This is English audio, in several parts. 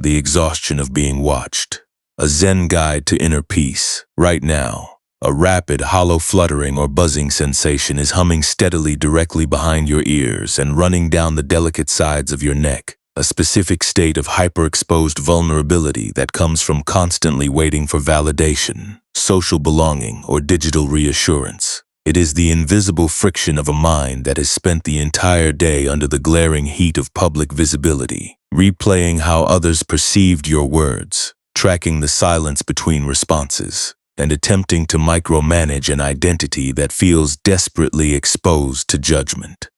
The Exhaustion of Being Watched. A Zen guide to inner peace. Right now, a rapid, hollow fluttering or buzzing sensation is humming steadily directly behind your ears and running down the delicate sides of your neck, a specific state of hyperexposed vulnerability that comes from constantly waiting for validation, social belonging, or digital reassurance. It is the invisible friction of a mind that has spent the entire day under the glaring heat of public visibility, replaying how others perceived your words, tracking the silence between responses, and attempting to micromanage an identity that feels desperately exposed to judgment.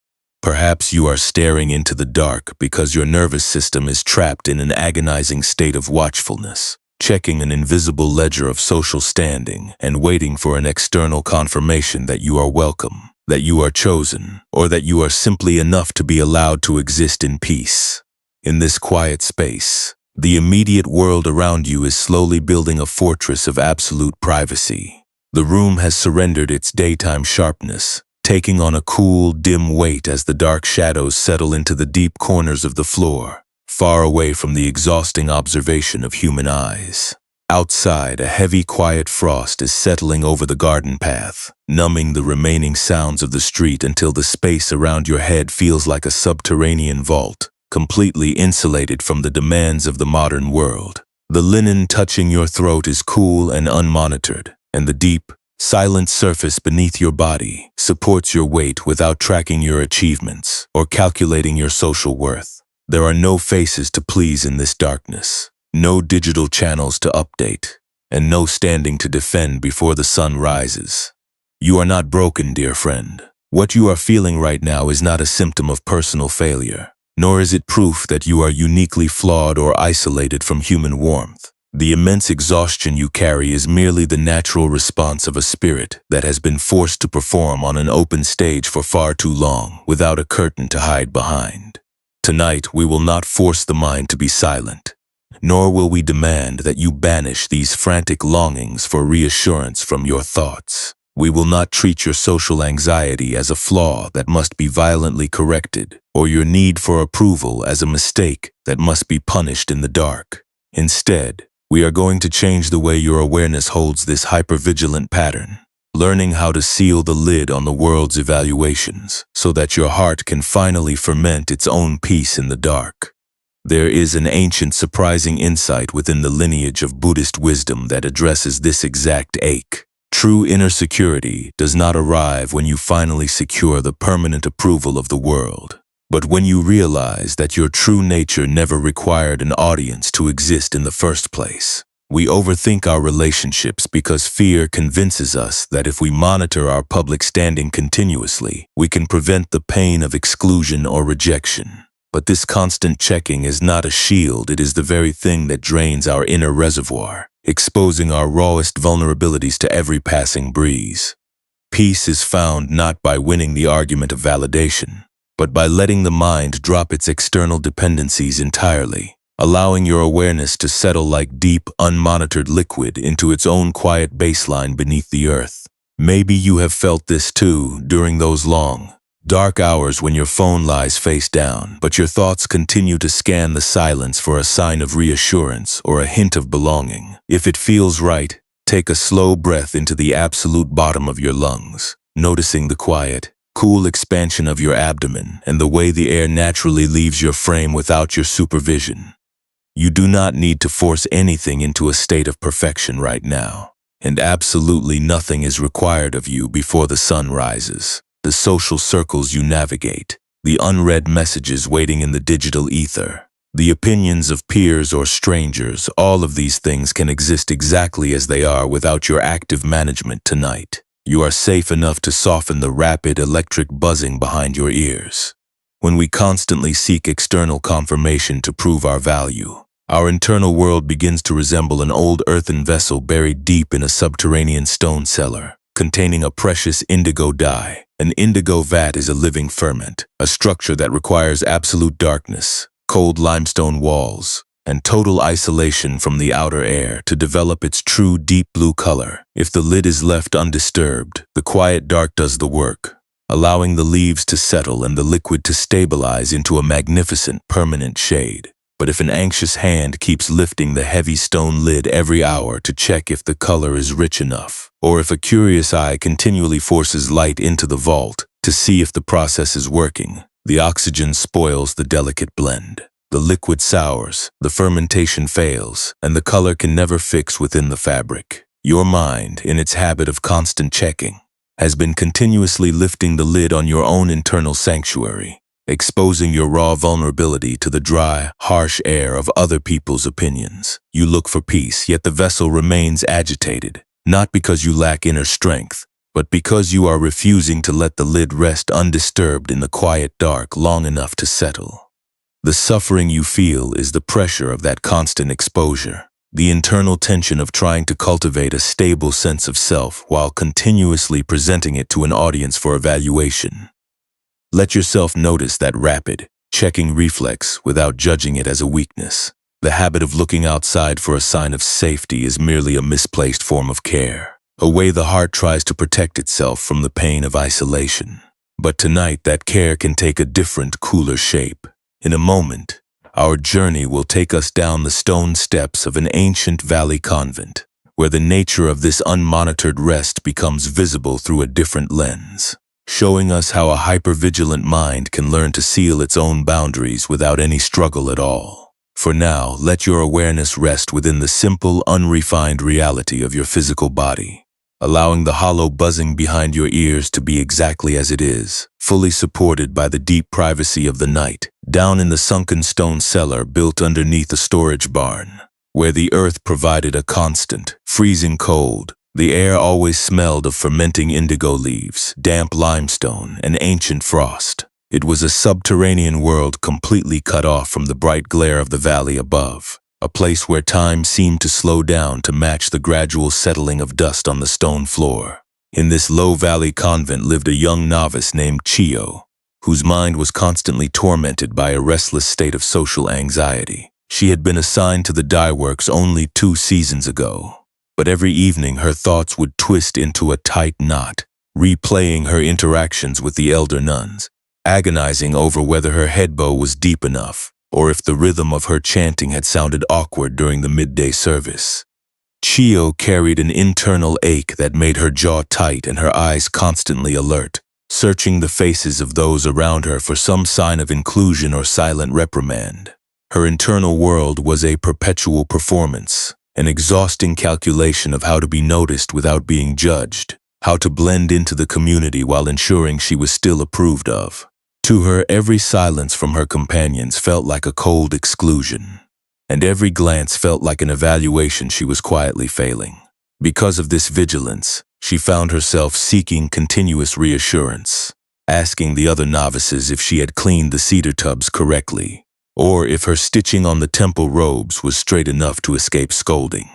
Perhaps you are staring into the dark because your nervous system is trapped in an agonizing state of watchfulness, checking an invisible ledger of social standing and waiting for an external confirmation that you are welcome, that you are chosen, or that you are simply enough to be allowed to exist in peace. In this quiet space, the immediate world around you is slowly building a fortress of absolute privacy. The room has surrendered its daytime sharpness, taking on a cool, dim weight as the dark shadows settle into the deep corners of the floor, far away from the exhausting observation of human eyes. Outside, a heavy, quiet frost is settling over the garden path, numbing the remaining sounds of the street until the space around your head feels like a subterranean vault, completely insulated from the demands of the modern world. The linen touching your throat is cool and unmonitored, and the deep, silent surface beneath your body supports your weight without tracking your achievements or calculating your social worth. There are no faces to please in this darkness, no digital channels to update, and no standing to defend before the sun rises. You are not broken, dear friend. What you are feeling right now is not a symptom of personal failure, nor is it proof that you are uniquely flawed or isolated from human warmth. The immense exhaustion you carry is merely the natural response of a spirit that has been forced to perform on an open stage for far too long without a curtain to hide behind. Tonight, we will not force the mind to be silent, nor will we demand that you banish these frantic longings for reassurance from your thoughts. We will not treat your social anxiety as a flaw that must be violently corrected, or your need for approval as a mistake that must be punished in the dark. Instead, we are going to change the way your awareness holds this hypervigilant pattern, learning how to seal the lid on the world's evaluations so that your heart can finally ferment its own peace in the dark. There is an ancient, surprising insight within the lineage of Buddhist wisdom that addresses this exact ache. True inner security does not arrive when you finally secure the permanent approval of the world, but when you realize that your true nature never required an audience to exist in the first place. We overthink our relationships because fear convinces us that if we monitor our public standing continuously, we can prevent the pain of exclusion or rejection. But this constant checking is not a shield, it is the very thing that drains our inner reservoir, exposing our rawest vulnerabilities to every passing breeze. Peace is found not by winning the argument of validation, but by letting the mind drop its external dependencies entirely, allowing your awareness to settle like deep, unmonitored liquid into its own quiet baseline beneath the earth. Maybe you have felt this too during those long, dark hours when your phone lies face down, but your thoughts continue to scan the silence for a sign of reassurance or a hint of belonging. If it feels right, take a slow breath into the absolute bottom of your lungs, noticing the quiet, cool expansion of your abdomen and the way the air naturally leaves your frame without your supervision. You do not need to force anything into a state of perfection right now, and absolutely nothing is required of you before the sun rises. The social circles you navigate, the unread messages waiting in the digital ether, the opinions of peers or strangers, all of these things can exist exactly as they are without your active management tonight. You are safe enough to soften the rapid electric buzzing behind your ears. When we constantly seek external confirmation to prove our value, our internal world begins to resemble an old earthen vessel buried deep in a subterranean stone cellar, containing a precious indigo dye. An indigo vat is a living ferment, a structure that requires absolute darkness, cold limestone walls, and total isolation from the outer air to develop its true deep blue color. If the lid is left undisturbed, the quiet dark does the work, allowing the leaves to settle and the liquid to stabilize into a magnificent permanent shade. But if an anxious hand keeps lifting the heavy stone lid every hour to check if the color is rich enough, or if a curious eye continually forces light into the vault to see if the process is working, the oxygen spoils the delicate blend. The liquid sours, the fermentation fails, and the color can never fix within the fabric. Your mind, in its habit of constant checking, has been continuously lifting the lid on your own internal sanctuary, exposing your raw vulnerability to the dry, harsh air of other people's opinions. You look for peace, yet the vessel remains agitated, not because you lack inner strength, but because you are refusing to let the lid rest undisturbed in the quiet dark long enough to settle. The suffering you feel is the pressure of that constant exposure, the internal tension of trying to cultivate a stable sense of self while continuously presenting it to an audience for evaluation. Let yourself notice that rapid, checking reflex without judging it as a weakness. The habit of looking outside for a sign of safety is merely a misplaced form of care, a way the heart tries to protect itself from the pain of isolation. But tonight, that care can take a different, cooler shape. In a moment, our journey will take us down the stone steps of an ancient valley convent, where the nature of this unmonitored rest becomes visible through a different lens, showing us how a hypervigilant mind can learn to seal its own boundaries without any struggle at all. For now, let your awareness rest within the simple, unrefined reality of your physical body, allowing the hollow buzzing behind your ears to be exactly as it is, fully supported by the deep privacy of the night, down in the sunken stone cellar built underneath a storage barn, where the earth provided a constant, freezing cold. The air always smelled of fermenting indigo leaves, damp limestone, and ancient frost. It was a subterranean world completely cut off from the bright glare of the valley above, a place where time seemed to slow down to match the gradual settling of dust on the stone floor. In this low valley convent lived a young novice named Chio, whose mind was constantly tormented by a restless state of social anxiety. She had been assigned to the dye works only 2 seasons ago, but every evening her thoughts would twist into a tight knot, replaying her interactions with the elder nuns, agonizing over whether her head bow was deep enough, or if the rhythm of her chanting had sounded awkward during the midday service. Chio carried an internal ache that made her jaw tight and her eyes constantly alert, searching the faces of those around her for some sign of inclusion or silent reprimand. Her internal world was a perpetual performance, an exhausting calculation of how to be noticed without being judged, how to blend into the community while ensuring she was still approved of. To her, every silence from her companions felt like a cold exclusion, and every glance felt like an evaluation she was quietly failing. Because of this vigilance, she found herself seeking continuous reassurance, asking the other novices if she had cleaned the cedar tubs correctly, or if her stitching on the temple robes was straight enough to escape scolding.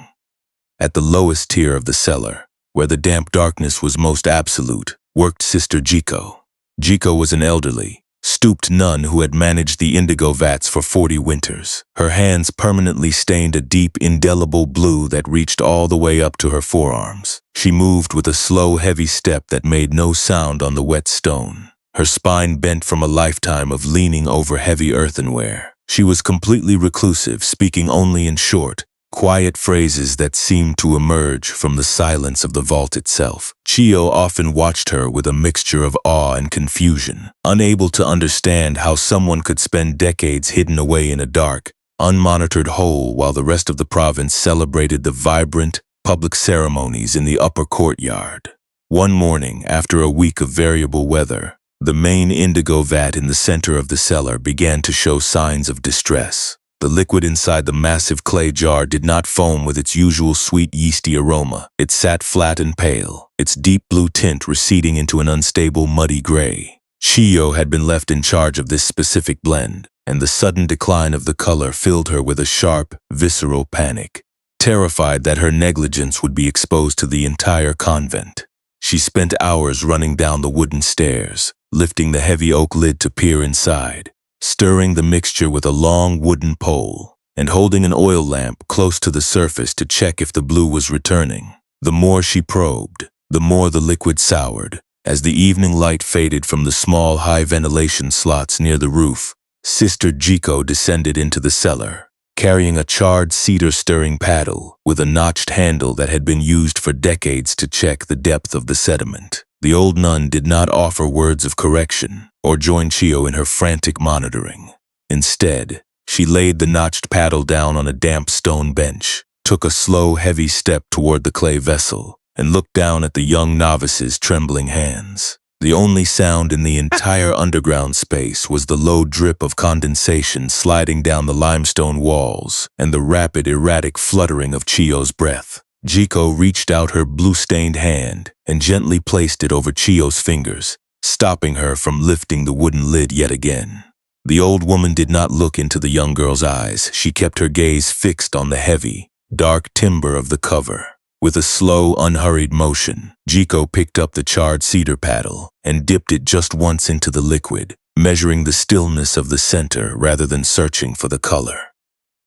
At the lowest tier of the cellar, where the damp darkness was most absolute, worked Sister Jiko. Jiko was an elderly, stooped nun who had managed the indigo vats for 40 winters. Her hands permanently stained a deep, indelible blue that reached all the way up to her forearms. She moved with a slow, heavy step that made no sound on the wet stone, her spine bent from a lifetime of leaning over heavy earthenware. She was completely reclusive, speaking only in short, quiet phrases that seemed to emerge from the silence of the vault itself. Chio often watched her with a mixture of awe and confusion, unable to understand how someone could spend decades hidden away in a dark, unmonitored hole while the rest of the province celebrated the vibrant, public ceremonies in the upper courtyard. One morning, after a week of variable weather, the main indigo vat in the center of the cellar began to show signs of distress. The liquid inside the massive clay jar did not foam with its usual sweet yeasty aroma. It sat flat and pale, its deep blue tint receding into an unstable muddy gray. Chio had been left in charge of this specific blend, and the sudden decline of the color filled her with a sharp, visceral panic. Terrified that her negligence would be exposed to the entire convent, she spent hours running down the wooden stairs, lifting the heavy oak lid to peer inside, stirring the mixture with a long wooden pole, and holding an oil lamp close to the surface to check if the blue was returning. The more she probed, the more the liquid soured. As the evening light faded from the small high ventilation slots near the roof, Sister Jiko descended into the cellar, carrying a charred cedar stirring paddle with a notched handle that had been used for decades to check the depth of the sediment. The old nun did not offer words of correction or join Chio in her frantic monitoring. Instead, she laid the notched paddle down on a damp stone bench, took a slow, heavy step toward the clay vessel, and looked down at the young novice's trembling hands. The only sound in the entire underground space was the low drip of condensation sliding down the limestone walls and the rapid, erratic fluttering of Chio's breath. Jiko reached out her blue-stained hand and gently placed it over Chio's fingers, stopping her from lifting the wooden lid yet again. The old woman did not look into the young girl's eyes. She kept her gaze fixed on the heavy, dark timber of the cover. With a slow, unhurried motion, Jiko picked up the charred cedar paddle and dipped it just once into the liquid, measuring the stillness of the center rather than searching for the color.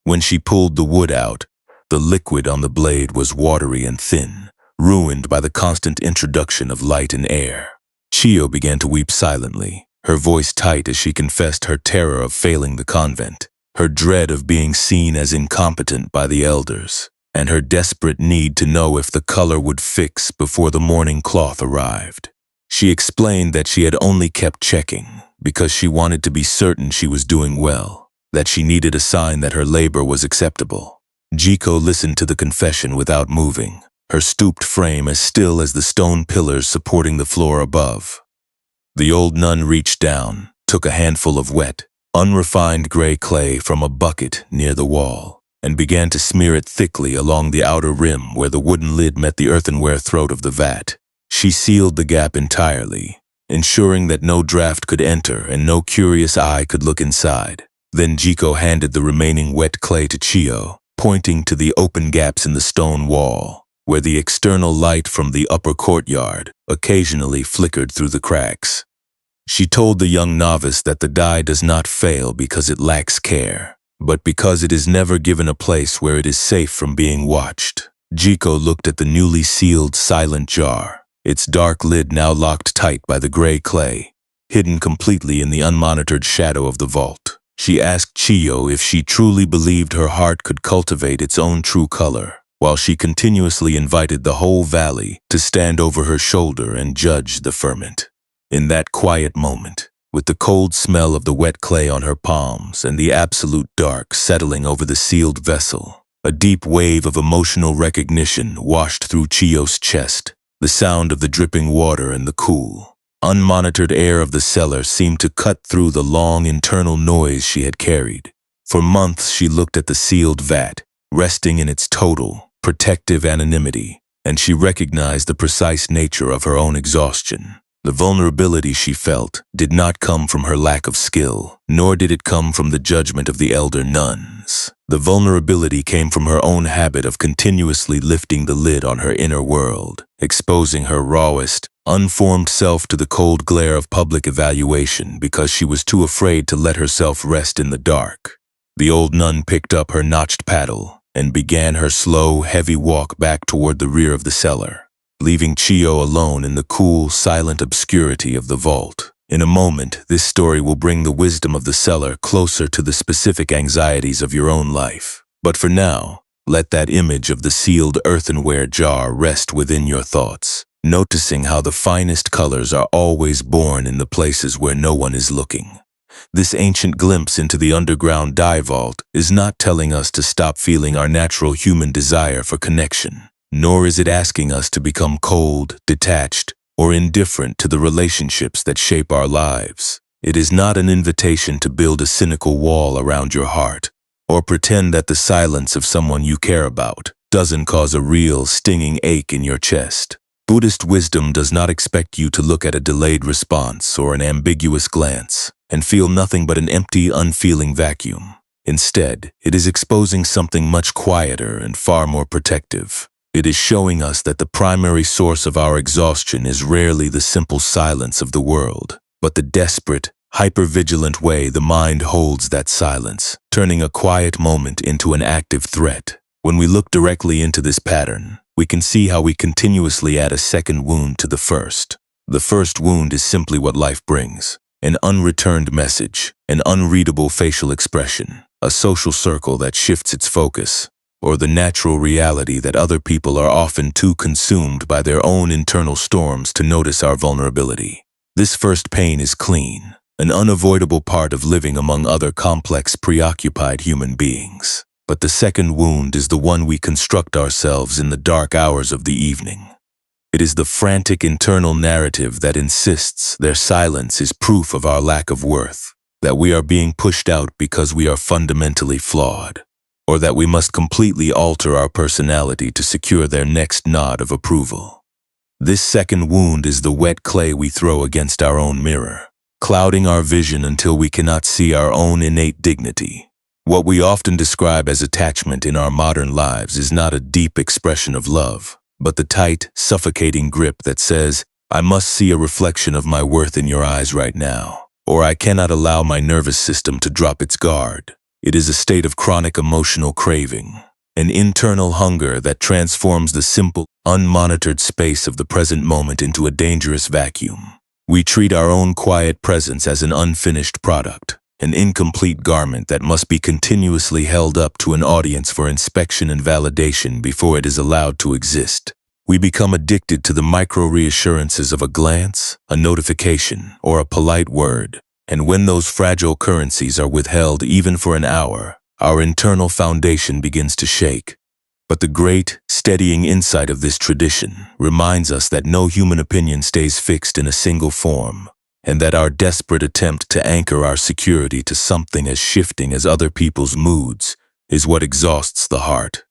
When she pulled the wood out, the liquid on the blade was watery and thin, ruined by the constant introduction of light and air. Chio began to weep silently, her voice tight as she confessed her terror of failing the convent, her dread of being seen as incompetent by the elders, and her desperate need to know if the color would fix before the mourning cloth arrived. She explained that she had only kept checking because she wanted to be certain she was doing well, that she needed a sign that her labor was acceptable. Jiko listened to the confession without moving, her stooped frame as still as the stone pillars supporting the floor above. The old nun reached down, took a handful of wet, unrefined gray clay from a bucket near the wall, and began to smear it thickly along the outer rim where the wooden lid met the earthenware throat of the vat. She sealed the gap entirely, ensuring that no draft could enter and no curious eye could look inside. Then Jiko handed the remaining wet clay to Chio, pointing to the open gaps in the stone wall, where the external light from the upper courtyard occasionally flickered through the cracks. She told the young novice that the dye does not fail because it lacks care, but because it is never given a place where it is safe from being watched. Jiko looked at the newly sealed silent jar, its dark lid now locked tight by the gray clay, hidden completely in the unmonitored shadow of the vault. She asked Chio if she truly believed her heart could cultivate its own true color, while she continuously invited the whole valley to stand over her shoulder and judge the ferment. In that quiet moment, with the cold smell of the wet clay on her palms and the absolute dark settling over the sealed vessel, a deep wave of emotional recognition washed through Chio's chest. The sound of the dripping water and the cool, unmonitored air of the cellar seemed to cut through the long internal noise she had carried. For months she looked at the sealed vat, resting in its total, protective anonymity, and she recognized the precise nature of her own exhaustion. The vulnerability she felt did not come from her lack of skill, nor did it come from the judgment of the elder nuns. The vulnerability came from her own habit of continuously lifting the lid on her inner world, exposing her rawest, unformed self to the cold glare of public evaluation because she was too afraid to let herself rest in the dark. The old nun picked up her notched paddle and began her slow, heavy walk back toward the rear of the cellar, leaving Chio alone in the cool, silent obscurity of the vault. In a moment, this story will bring the wisdom of the cellar closer to the specific anxieties of your own life. But for now, let that image of the sealed earthenware jar rest within your thoughts, noticing how the finest colors are always born in the places where no one is looking. This ancient glimpse into the underground dye vault is not telling us to stop feeling our natural human desire for connection, nor is it asking us to become cold, detached, or indifferent to the relationships that shape our lives. It is not an invitation to build a cynical wall around your heart, or pretend that the silence of someone you care about doesn't cause a real, stinging ache in your chest. Buddhist wisdom does not expect you to look at a delayed response or an ambiguous glance and feel nothing but an empty, unfeeling vacuum. Instead, it is exposing something much quieter and far more protective. It is showing us that the primary source of our exhaustion is rarely the simple silence of the world, but the desperate, hyper-vigilant way the mind holds that silence, turning a quiet moment into an active threat. When we look directly into this pattern, we can see how we continuously add a second wound to the first. The first wound is simply what life brings, an unreturned message, an unreadable facial expression. a social circle that shifts its focus, or the natural reality that other people are often too consumed by their own internal storms to notice our vulnerability. This first pain is clean, an unavoidable part of living among other complex, preoccupied human beings. But the second wound is the one we construct ourselves in the dark hours of the evening. It is the frantic internal narrative that insists their silence is proof of our lack of worth, that we are being pushed out because we are fundamentally flawed, or that we must completely alter our personality to secure their next nod of approval. This second wound is the wet clay we throw against our own mirror, clouding our vision until we cannot see our own innate dignity. What we often describe as attachment in our modern lives is not a deep expression of love, but the tight, suffocating grip that says, I must see a reflection of my worth in your eyes right now, or I cannot allow my nervous system to drop its guard. It is a state of chronic emotional craving, an internal hunger that transforms the simple, unmonitored space of the present moment into a dangerous vacuum. We treat our own quiet presence as an unfinished product, an incomplete garment that must be continuously held up to an audience for inspection and validation before it is allowed to exist. We become addicted to the micro-reassurances of a glance, a notification, or a polite word, and when those fragile currencies are withheld even for an hour, our internal foundation begins to shake. But the great, steadying insight of this tradition reminds us that no human opinion stays fixed in a single form, and that our desperate attempt to anchor our security to something as shifting as other people's moods is what exhausts the heart.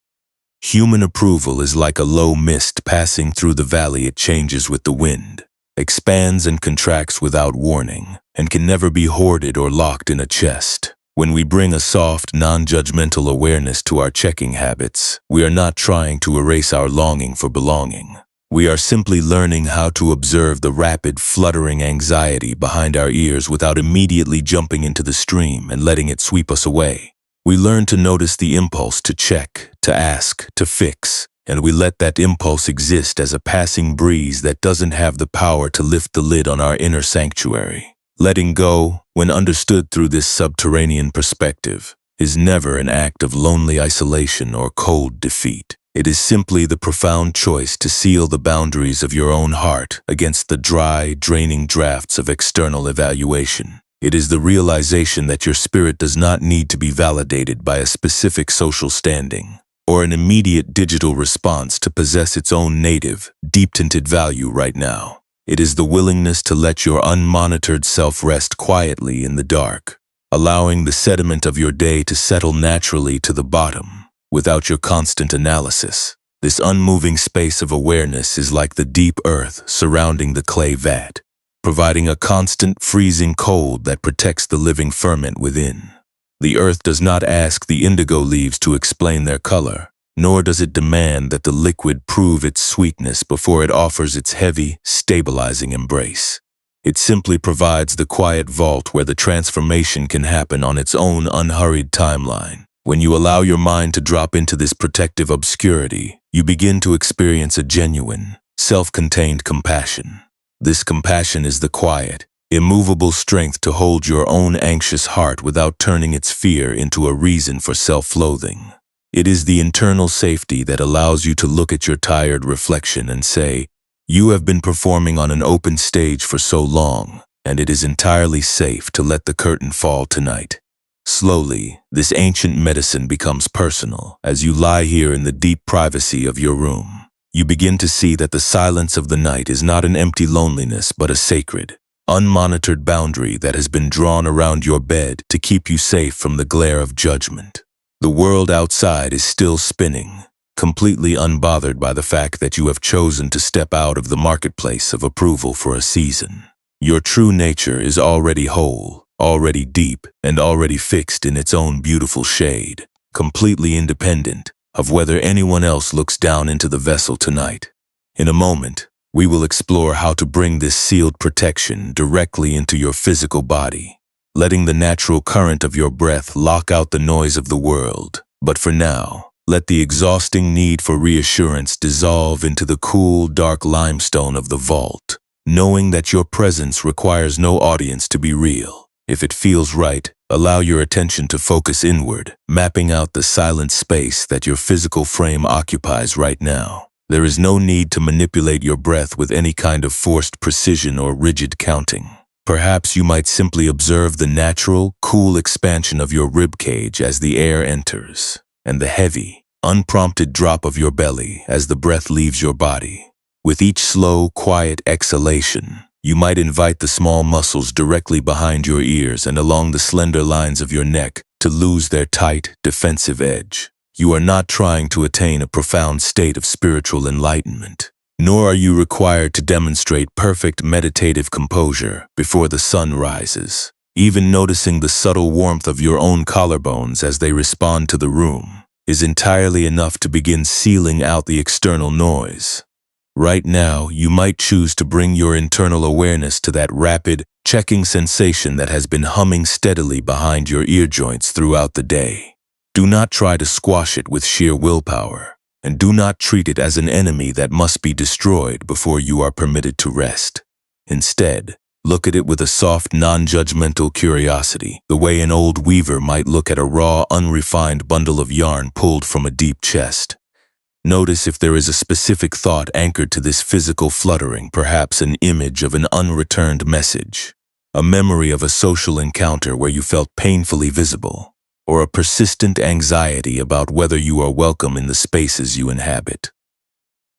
Human approval is like a low mist passing through the valley. It changes with the wind, expands and contracts without warning, and can never be hoarded or locked in a chest. When we bring a soft, non-judgmental awareness to our checking habits, we are not trying to erase our longing for belonging. We are simply learning how to observe the rapid, fluttering anxiety behind our ears without immediately jumping into the stream and letting it sweep us away. We learn to notice the impulse to check, to ask, to fix, and we let that impulse exist as a passing breeze that doesn't have the power to lift the lid on our inner sanctuary. Letting go, when understood through this subterranean perspective, is never an act of lonely isolation or cold defeat. It is simply the profound choice to seal the boundaries of your own heart against the dry, draining drafts of external evaluation. It is the realization that your spirit does not need to be validated by a specific social standing or an immediate digital response to possess its own native, deep-tinted value right now. It is the willingness to let your unmonitored self rest quietly in the dark, allowing the sediment of your day to settle naturally to the bottom without your constant analysis. This unmoving space of awareness is like the deep earth surrounding the clay vat, providing a constant freezing cold that protects the living ferment within. The earth does not ask the indigo leaves to explain their color, nor does it demand that the liquid prove its sweetness before it offers its heavy, stabilizing embrace. It simply provides the quiet vault where the transformation can happen on its own unhurried timeline. When you allow your mind to drop into this protective obscurity, you begin to experience a genuine, self-contained compassion. This compassion is the quiet, immovable strength to hold your own anxious heart without turning its fear into a reason for self-loathing. It is the internal safety that allows you to look at your tired reflection and say, you have been performing on an open stage for so long, and it is entirely safe to let the curtain fall tonight. Slowly, this ancient medicine becomes personal. As you lie here in the deep privacy of your room, you begin to see that the silence of the night is not an empty loneliness but a sacred, unmonitored boundary that has been drawn around your bed to keep you safe from the glare of judgment. The world outside is still spinning, completely unbothered by the fact that you have chosen to step out of the marketplace of approval for a season. Your true nature is already whole, already deep, and already fixed in its own beautiful shade, completely independent of whether anyone else looks down into the vessel tonight. In a moment, we will explore how to bring this sealed protection directly into your physical body, letting the natural current of your breath lock out the noise of the world. But for now, let the exhausting need for reassurance dissolve into the cool, dark limestone of the vault, knowing that your presence requires no audience to be real. If it feels right, allow your attention to focus inward, mapping out the silent space that your physical frame occupies right now. There is no need to manipulate your breath with any kind of forced precision or rigid counting. Perhaps you might simply observe the natural, cool expansion of your rib cage as the air enters, and the heavy, unprompted drop of your belly as the breath leaves your body. With each slow, quiet exhalation, you might invite the small muscles directly behind your ears and along the slender lines of your neck to lose their tight, defensive edge. You are not trying to attain a profound state of spiritual enlightenment, nor are you required to demonstrate perfect meditative composure before the sun rises. Even noticing the subtle warmth of your own collarbones as they respond to the room is entirely enough to begin sealing out the external noise. Right now, you might choose to bring your internal awareness to that rapid, checking sensation that has been humming steadily behind your ear joints throughout the day. Do not try to squash it with sheer willpower, and do not treat it as an enemy that must be destroyed before you are permitted to rest. Instead, look at it with a soft, non-judgmental curiosity, the way an old weaver might look at a raw, unrefined bundle of yarn pulled from a deep chest. Notice if there is a specific thought anchored to this physical fluttering, perhaps an image of an unreturned message, a memory of a social encounter where you felt painfully visible, or a persistent anxiety about whether you are welcome in the spaces you inhabit.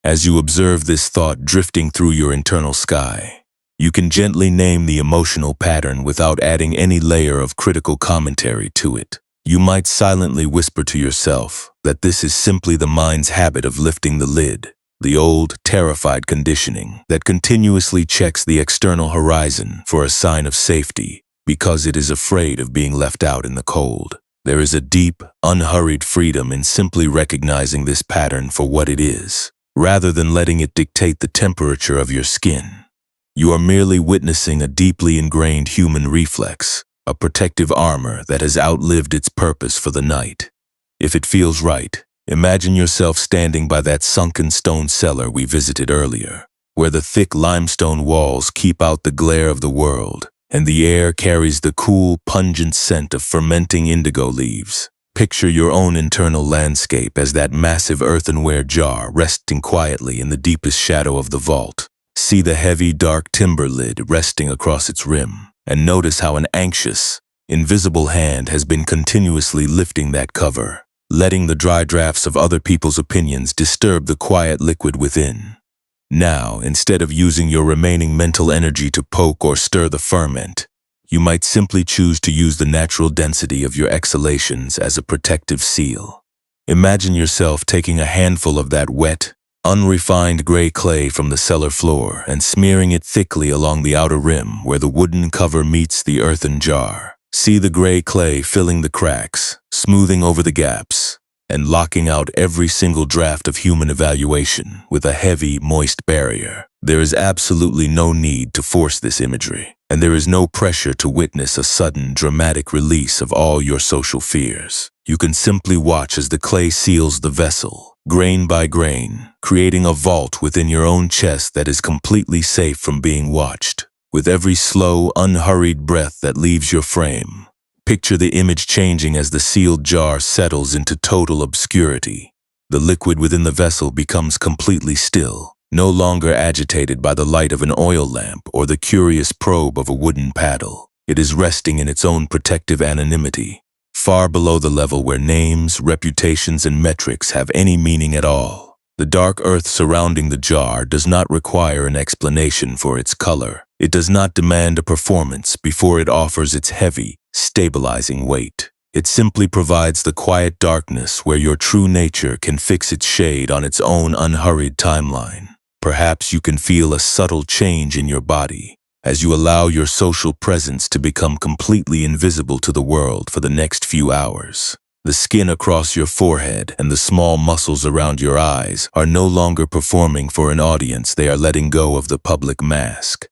As you observe this thought drifting through your internal sky, you can gently name the emotional pattern without adding any layer of critical commentary to it. You might silently whisper to yourself that this is simply the mind's habit of lifting the lid, the old, terrified conditioning that continuously checks the external horizon for a sign of safety because it is afraid of being left out in the cold. There is a deep, unhurried freedom in simply recognizing this pattern for what it is, rather than letting it dictate the temperature of your skin. You are merely witnessing a deeply ingrained human reflex, a protective armor that has outlived its purpose for the night. If it feels right, imagine yourself standing by that sunken stone cellar we visited earlier, where the thick limestone walls keep out the glare of the world, and the air carries the cool, pungent scent of fermenting indigo leaves. Picture your own internal landscape as that massive earthenware jar resting quietly in the deepest shadow of the vault. See the heavy, dark timber lid resting across its rim, and notice how an anxious, invisible hand has been continuously lifting that cover, letting the dry drafts of other people's opinions disturb the quiet liquid within. Now, instead of using your remaining mental energy to poke or stir the ferment, you might simply choose to use the natural density of your exhalations as a protective seal. Imagine yourself taking a handful of that wet, unrefined gray clay from the cellar floor and smearing it thickly along the outer rim where the wooden cover meets the earthen jar. See the gray clay filling the cracks, smoothing over the gaps, and locking out every single draft of human evaluation with a heavy, moist barrier. There is absolutely no need to force this imagery, and there is no pressure to witness a sudden, dramatic release of all your social fears. You can simply watch as the clay seals the vessel, grain by grain, creating a vault within your own chest that is completely safe from being watched. With every slow, unhurried breath that leaves your frame, picture the image changing as the sealed jar settles into total obscurity. The liquid within the vessel becomes completely still, no longer agitated by the light of an oil lamp or the curious probe of a wooden paddle. It is resting in its own protective anonymity, far below the level where names, reputations, and metrics have any meaning at all. The dark earth surrounding the jar does not require an explanation for its color. It does not demand a performance before it offers its heavy, stabilizing weight. It simply provides the quiet darkness where your true nature can fix its shade on its own unhurried timeline. Perhaps you can feel a subtle change in your body as you allow your social presence to become completely invisible to the world for the next few hours. The skin across your forehead and the small muscles around your eyes are no longer performing for an audience. They are letting go of the public mask,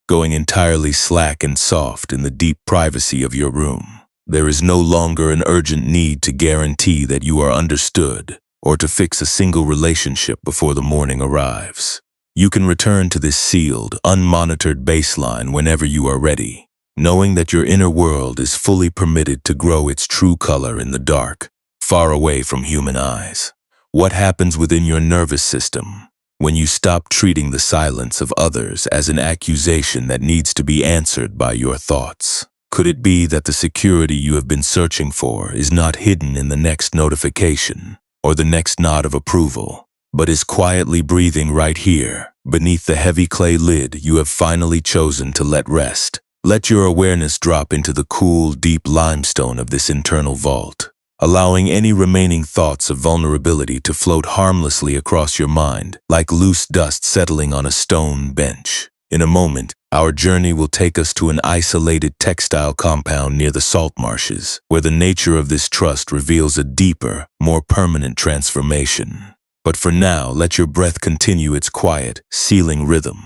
going entirely slack and soft in the deep privacy of your room. There is no longer an urgent need to guarantee that you are understood or to fix a single relationship before the morning arrives. You can return to this sealed, unmonitored baseline whenever you are ready. knowing that your inner world is fully permitted to grow its true color in the dark, far away from human eyes. What happens within your nervous system when you stop treating the silence of others as an accusation that needs to be answered by your thoughts? Could it be that the security you have been searching for is not hidden in the next notification or the next nod of approval, but is quietly breathing right here, beneath the heavy clay lid you have finally chosen to let rest? Let your awareness drop into the cool, deep limestone of this internal vault, allowing any remaining thoughts of vulnerability to float harmlessly across your mind, like loose dust settling on a stone bench. In a moment, our journey will take us to an isolated textile compound near the salt marshes, where the nature of this trust reveals a deeper, more permanent transformation. But for now, let your breath continue its quiet, sealing rhythm,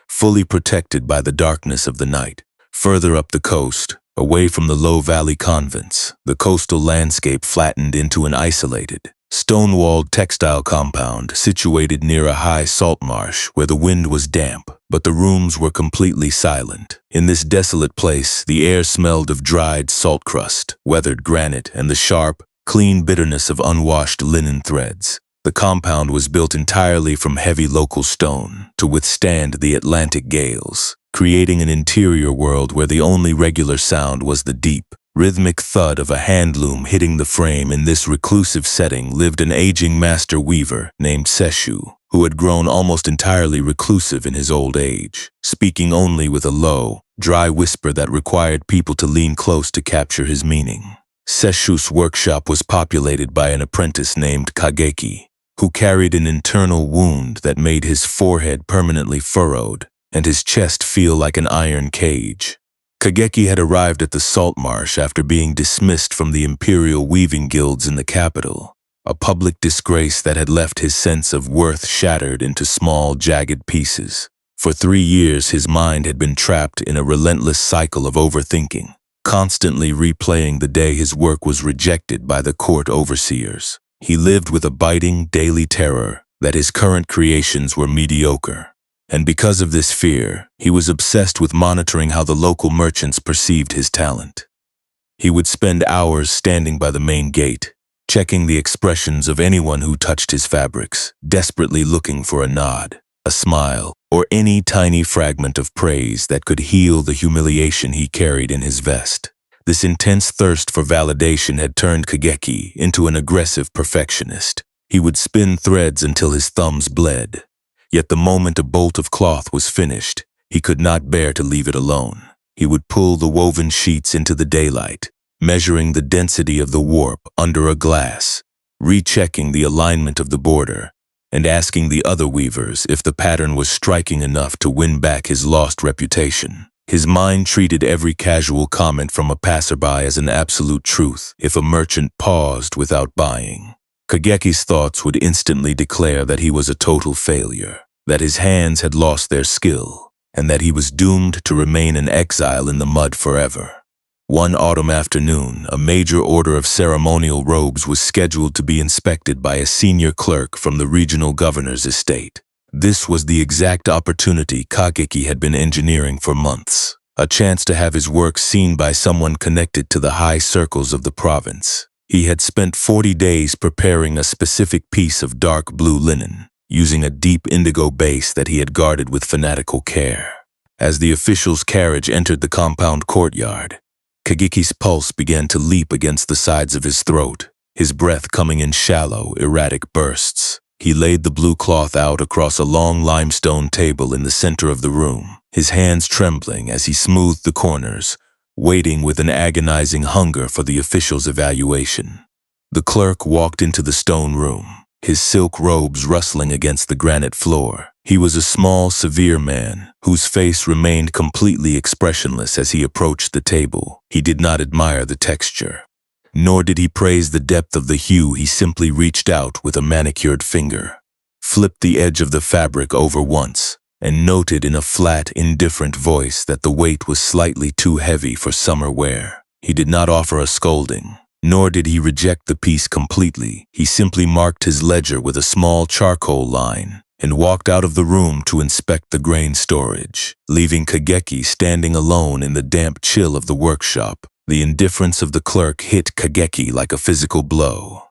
fully protected by the darkness of the night. Further up the coast, away from the low valley convents, the coastal landscape flattened into an isolated, stone-walled textile compound situated near a high salt marsh where the wind was damp, but the rooms were completely silent. In this desolate place, the air smelled of dried salt crust, weathered granite, and the sharp, clean bitterness of unwashed linen threads. The compound was built entirely from heavy local stone to withstand the Atlantic gales, creating an interior world where the only regular sound was the deep, rhythmic thud of a hand loom hitting the frame. In this reclusive setting lived an aging master weaver named Seshu, who had grown almost entirely reclusive in his old age, speaking only with a low, dry whisper that required people to lean close to capture his meaning. Seshu's workshop was populated by an apprentice named Kageki, who carried an internal wound that made his forehead permanently furrowed and his chest feel like an iron cage. Kageki had arrived at the salt marsh after being dismissed from the imperial weaving guilds in the capital, a public disgrace that had left his sense of worth shattered into small, jagged pieces. For 3 years, his mind had been trapped in a relentless cycle of overthinking, constantly replaying the day his work was rejected by the court overseers. He lived with a biting, daily terror that his current creations were mediocre. And because of this fear, he was obsessed with monitoring how the local merchants perceived his talent. He would spend hours standing by the main gate, checking the expressions of anyone who touched his fabrics, desperately looking for a nod, a smile, or any tiny fragment of praise that could heal the humiliation he carried in his vest. This intense thirst for validation had turned Kageki into an aggressive perfectionist. He would spin threads until his thumbs bled. Yet the moment a bolt of cloth was finished, he could not bear to leave it alone. He would pull the woven sheets into the daylight, measuring the density of the warp under a glass, rechecking the alignment of the border, and asking the other weavers if the pattern was striking enough to win back his lost reputation. His mind treated every casual comment from a passerby as an absolute truth if a merchant paused without buying. Kageki's thoughts would instantly declare that he was a total failure, that his hands had lost their skill, and that he was doomed to remain an exile in the mud forever. One autumn afternoon, a major order of ceremonial robes was scheduled to be inspected by a senior clerk from the regional governor's estate. This was the exact opportunity Kageki had been engineering for months, a chance to have his work seen by someone connected to the high circles of the province. He had spent 40 days preparing a specific piece of dark blue linen, using a deep indigo base that he had guarded with fanatical care. As the official's carriage entered the compound courtyard, Kageki's pulse began to leap against the sides of his throat, his breath coming in shallow, erratic bursts. He laid the blue cloth out across a long limestone table in the center of the room, his hands trembling as he smoothed the corners, waiting with an agonizing hunger for the official's evaluation. The clerk walked into the stone room, his silk robes rustling against the granite floor. He was a small, severe man, whose face remained completely expressionless as he approached the table. He did not admire the texture, nor did he praise the depth of the hue. He simply reached out with a manicured finger, flipped the edge of the fabric over once, and noted in a flat, indifferent voice that the weight was slightly too heavy for summer wear. He did not offer a scolding, nor did he reject the piece completely. He simply marked his ledger with a small charcoal line, and walked out of the room to inspect the grain storage, leaving Kageki standing alone in the damp chill of the workshop. The indifference of the clerk hit Kageki like a physical blow.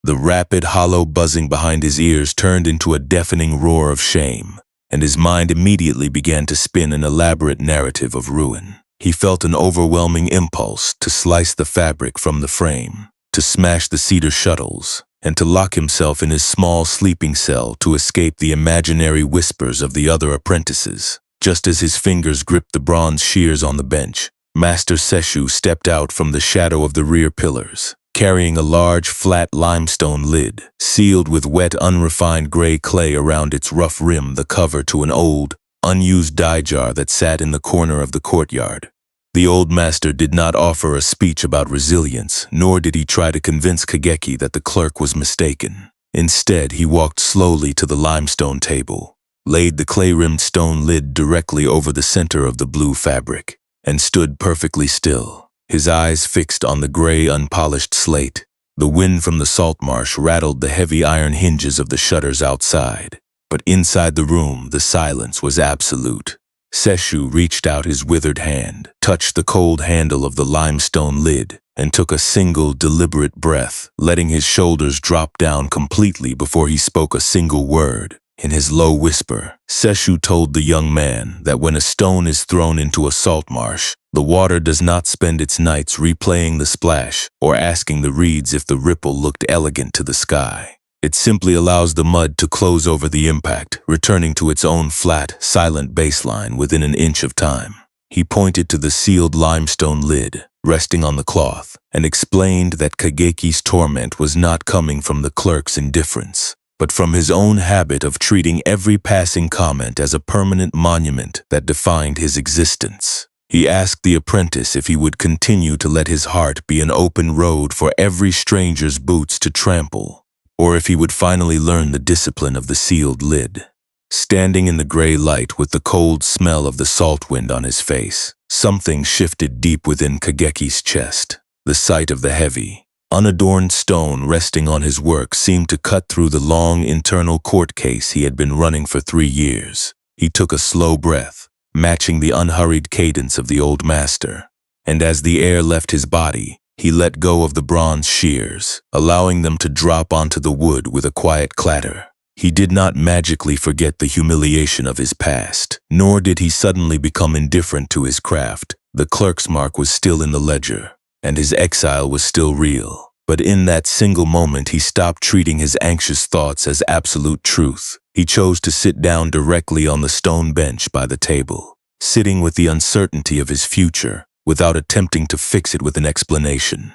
The rapid, hollow buzzing behind his ears turned into a deafening roar of shame, and his mind immediately began to spin an elaborate narrative of ruin. He felt an overwhelming impulse to slice the fabric from the frame, to smash the cedar shuttles, and to lock himself in his small sleeping cell to escape the imaginary whispers of the other apprentices. Just as his fingers gripped the bronze shears on the bench, Master Seshu stepped out from the shadow of the rear pillars, carrying a large, flat limestone lid, sealed with wet, unrefined gray clay around its rough rim, the cover to an old, unused dye jar that sat in the corner of the courtyard. The old master did not offer a speech about resilience, nor did he try to convince Kageki that the clerk was mistaken. Instead, he walked slowly to the limestone table, laid the clay-rimmed stone lid directly over the center of the blue fabric, and stood perfectly still, his eyes fixed on the gray, unpolished slate. The wind from the salt marsh rattled the heavy iron hinges of the shutters outside, but inside the room the silence was absolute. Seshu reached out his withered hand, touched the cold handle of the limestone lid, and took a single, deliberate breath, letting his shoulders drop down completely before he spoke a single word. In his low whisper, Seshu told the young man that when a stone is thrown into a salt marsh, the water does not spend its nights replaying the splash or asking the reeds if the ripple looked elegant to the sky. It simply allows the mud to close over the impact, returning to its own flat, silent baseline within an inch of time. He pointed to the sealed limestone lid, resting on the cloth, and explained that Kageki's torment was not coming from the clerk's indifference, but from his own habit of treating every passing comment as a permanent monument that defined his existence. He asked the apprentice if he would continue to let his heart be an open road for every stranger's boots to trample, or if he would finally learn the discipline of the sealed lid. Standing in the gray light with the cold smell of the salt wind on his face, something shifted deep within Kageki's chest. The sight of the heavy, unadorned stone resting on his work seemed to cut through the long internal court case he had been running for 3 years. He took a slow breath, matching the unhurried cadence of the old master, and as the air left his body, he let go of the bronze shears, allowing them to drop onto the wood with a quiet clatter. He did not magically forget the humiliation of his past, nor did he suddenly become indifferent to his craft. The clerk's mark was still in the ledger, and his exile was still real. But in that single moment, he stopped treating his anxious thoughts as absolute truth. He chose to sit down directly on the stone bench by the table, sitting with the uncertainty of his future, without attempting to fix it with an explanation.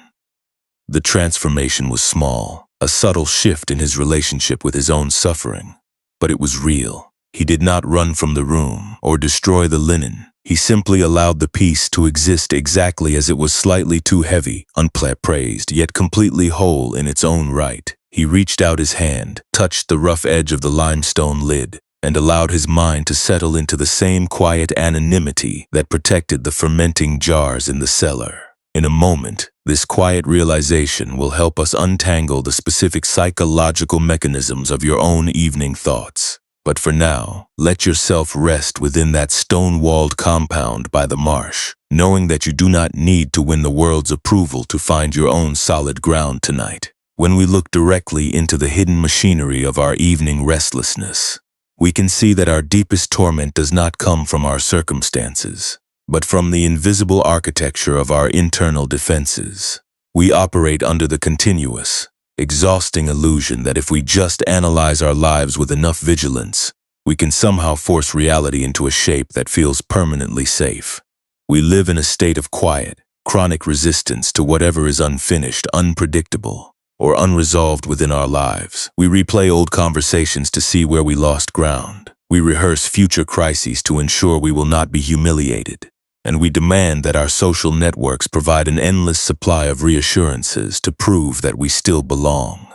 The transformation was small, a subtle shift in his relationship with his own suffering, but it was real. He did not run from the room or destroy the linen. He simply allowed the piece to exist exactly as it was, slightly too heavy, unpraised, yet completely whole in its own right. He reached out his hand, touched the rough edge of the limestone lid, and allowed his mind to settle into the same quiet anonymity that protected the fermenting jars in the cellar. In a moment, this quiet realization will help us untangle the specific psychological mechanisms of your own evening thoughts. But for now, let yourself rest within that stone-walled compound by the marsh, knowing that you do not need to win the world's approval to find your own solid ground tonight. When we look directly into the hidden machinery of our evening restlessness, we can see that our deepest torment does not come from our circumstances, but from the invisible architecture of our internal defenses. We operate under the continuous, exhausting illusion that if we just analyze our lives with enough vigilance, we can somehow force reality into a shape that feels permanently safe. We live in a state of quiet, chronic resistance to whatever is unfinished, unpredictable, or unresolved within our lives. We replay old conversations to see where we lost ground. We rehearse future crises to ensure we will not be humiliated. And we demand that our social networks provide an endless supply of reassurances to prove that we still belong.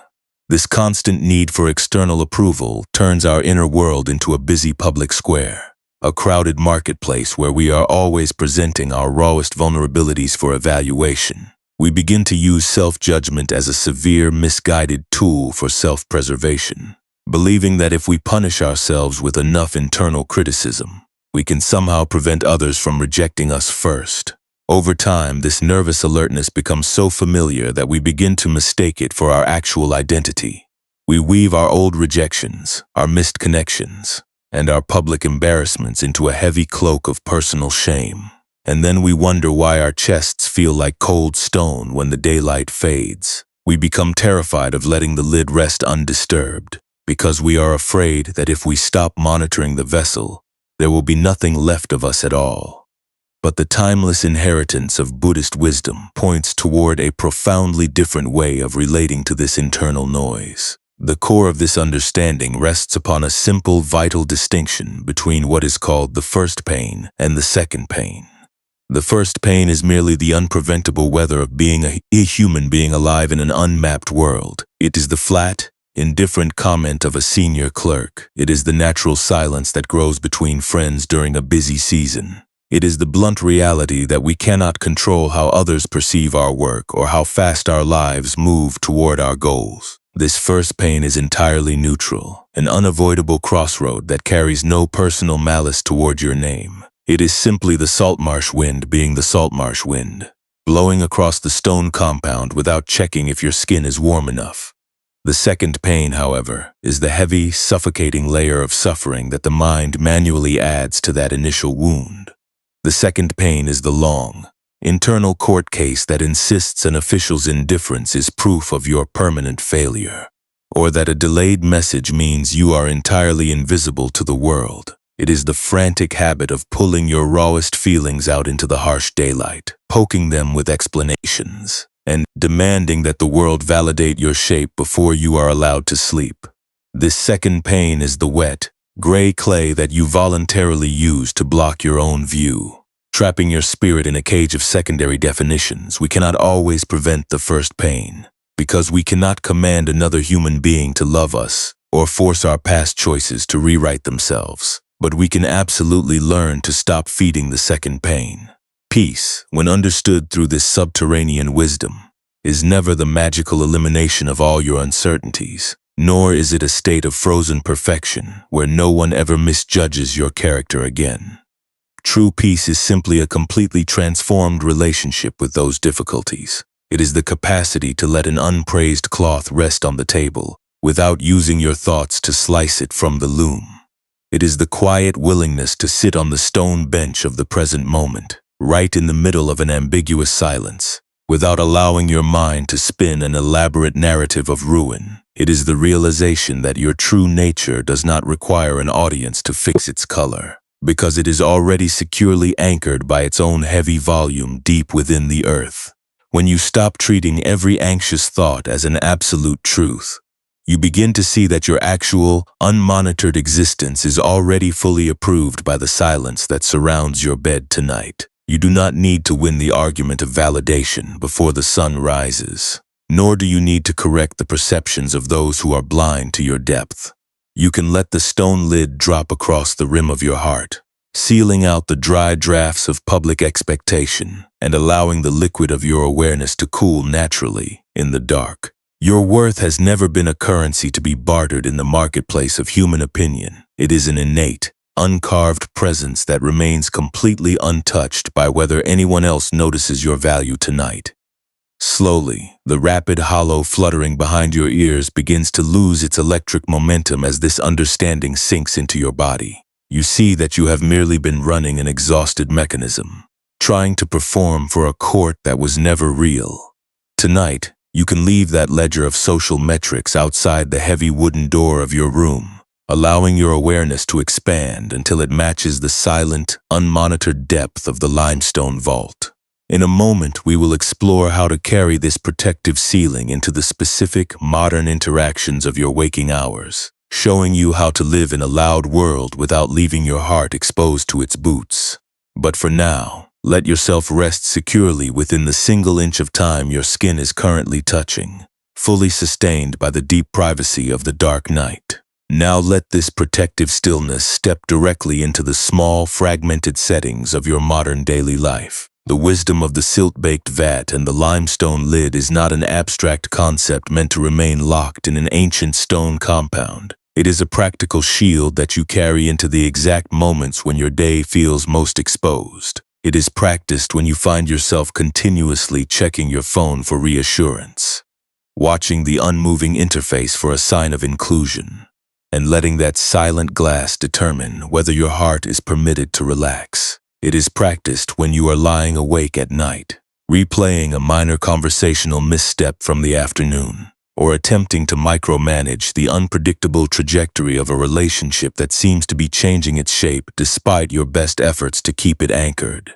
This constant need for external approval turns our inner world into a busy public square, a crowded marketplace where we are always presenting our rawest vulnerabilities for evaluation. We begin to use self-judgment as a severe, misguided tool for self-preservation. believing that if we punish ourselves with enough internal criticism, we can somehow prevent others from rejecting us first. Over time, this nervous alertness becomes so familiar that we begin to mistake it for our actual identity. We weave our old rejections, our missed connections, and our public embarrassments into a heavy cloak of personal shame. And then we wonder why our chests feel like cold stone when the daylight fades. We become terrified of letting the lid rest undisturbed, because we are afraid that if we stop monitoring the vessel, there will be nothing left of us at all. But the timeless inheritance of Buddhist wisdom points toward a profoundly different way of relating to this internal noise. The core of this understanding rests upon a simple, vital distinction between what is called the first pain and the second pain. The first pain is merely the unpreventable weather of being a human being alive in an unmapped world. It is the flat, indifferent comment of a senior clerk. It is the natural silence that grows between friends during a busy season. It is the blunt reality that we cannot control how others perceive our work or how fast our lives move toward our goals. This first pain is entirely neutral, an unavoidable crossroad that carries no personal malice toward your name. It is simply the saltmarsh wind being the saltmarsh wind, blowing across the stone compound without checking if your skin is warm enough. The second pain, however, is the heavy, suffocating layer of suffering that the mind manually adds to that initial wound. The second pain is the long, internal court case that insists an official's indifference is proof of your permanent failure, or that a delayed message means you are entirely invisible to the world. It is the frantic habit of pulling your rawest feelings out into the harsh daylight, poking them with explanations, and demanding that the world validate your shape before you are allowed to sleep. This second pain is the wet, gray clay that you voluntarily use to block your own view. Trapping your spirit in a cage of secondary definitions, we cannot always prevent the first pain, because we cannot command another human being to love us or force our past choices to rewrite themselves. But we can absolutely learn to stop feeding the second pain. Peace, when understood through this subterranean wisdom, is never the magical elimination of all your uncertainties, nor is it a state of frozen perfection where no one ever misjudges your character again. True peace is simply a completely transformed relationship with those difficulties. It is the capacity to let an unpraised cloth rest on the table without using your thoughts to slice it from the loom. It is the quiet willingness to sit on the stone bench of the present moment, right in the middle of an ambiguous silence, without allowing your mind to spin an elaborate narrative of ruin. It is the realization that your true nature does not require an audience to fix its color, because it is already securely anchored by its own heavy volume deep within the earth. When you stop treating every anxious thought as an absolute truth, you begin to see that your actual, unmonitored existence is already fully approved by the silence that surrounds your bed tonight. You do not need to win the argument of validation before the sun rises, nor do you need to correct the perceptions of those who are blind to your depth. You can let the stone lid drop across the rim of your heart, sealing out the dry drafts of public expectation and allowing the liquid of your awareness to cool naturally in the dark. Your worth has never been a currency to be bartered in the marketplace of human opinion. It is an innate, uncarved presence that remains completely untouched by whether anyone else notices your value tonight. Slowly, the rapid, hollow fluttering behind your ears begins to lose its electric momentum as this understanding sinks into your body. You see that you have merely been running an exhausted mechanism, trying to perform for a court that was never real. Tonight, you can leave that ledger of social metrics outside the heavy wooden door of your room, allowing your awareness to expand until it matches the silent, unmonitored depth of the limestone vault. In a moment, we will explore how to carry this protective ceiling into the specific, modern interactions of your waking hours, showing you how to live in a loud world without leaving your heart exposed to its boots. But for now, let yourself rest securely within the single inch of time your skin is currently touching, fully sustained by the deep privacy of the dark night. Now let this protective stillness step directly into the small, fragmented settings of your modern daily life. The wisdom of the silt-baked vat and the limestone lid is not an abstract concept meant to remain locked in an ancient stone compound. It is a practical shield that you carry into the exact moments when your day feels most exposed. It is practiced when you find yourself continuously checking your phone for reassurance, watching the unmoving interface for a sign of inclusion, and letting that silent glass determine whether your heart is permitted to relax. It is practiced when you are lying awake at night, replaying a minor conversational misstep from the afternoon, or attempting to micromanage the unpredictable trajectory of a relationship that seems to be changing its shape despite your best efforts to keep it anchored.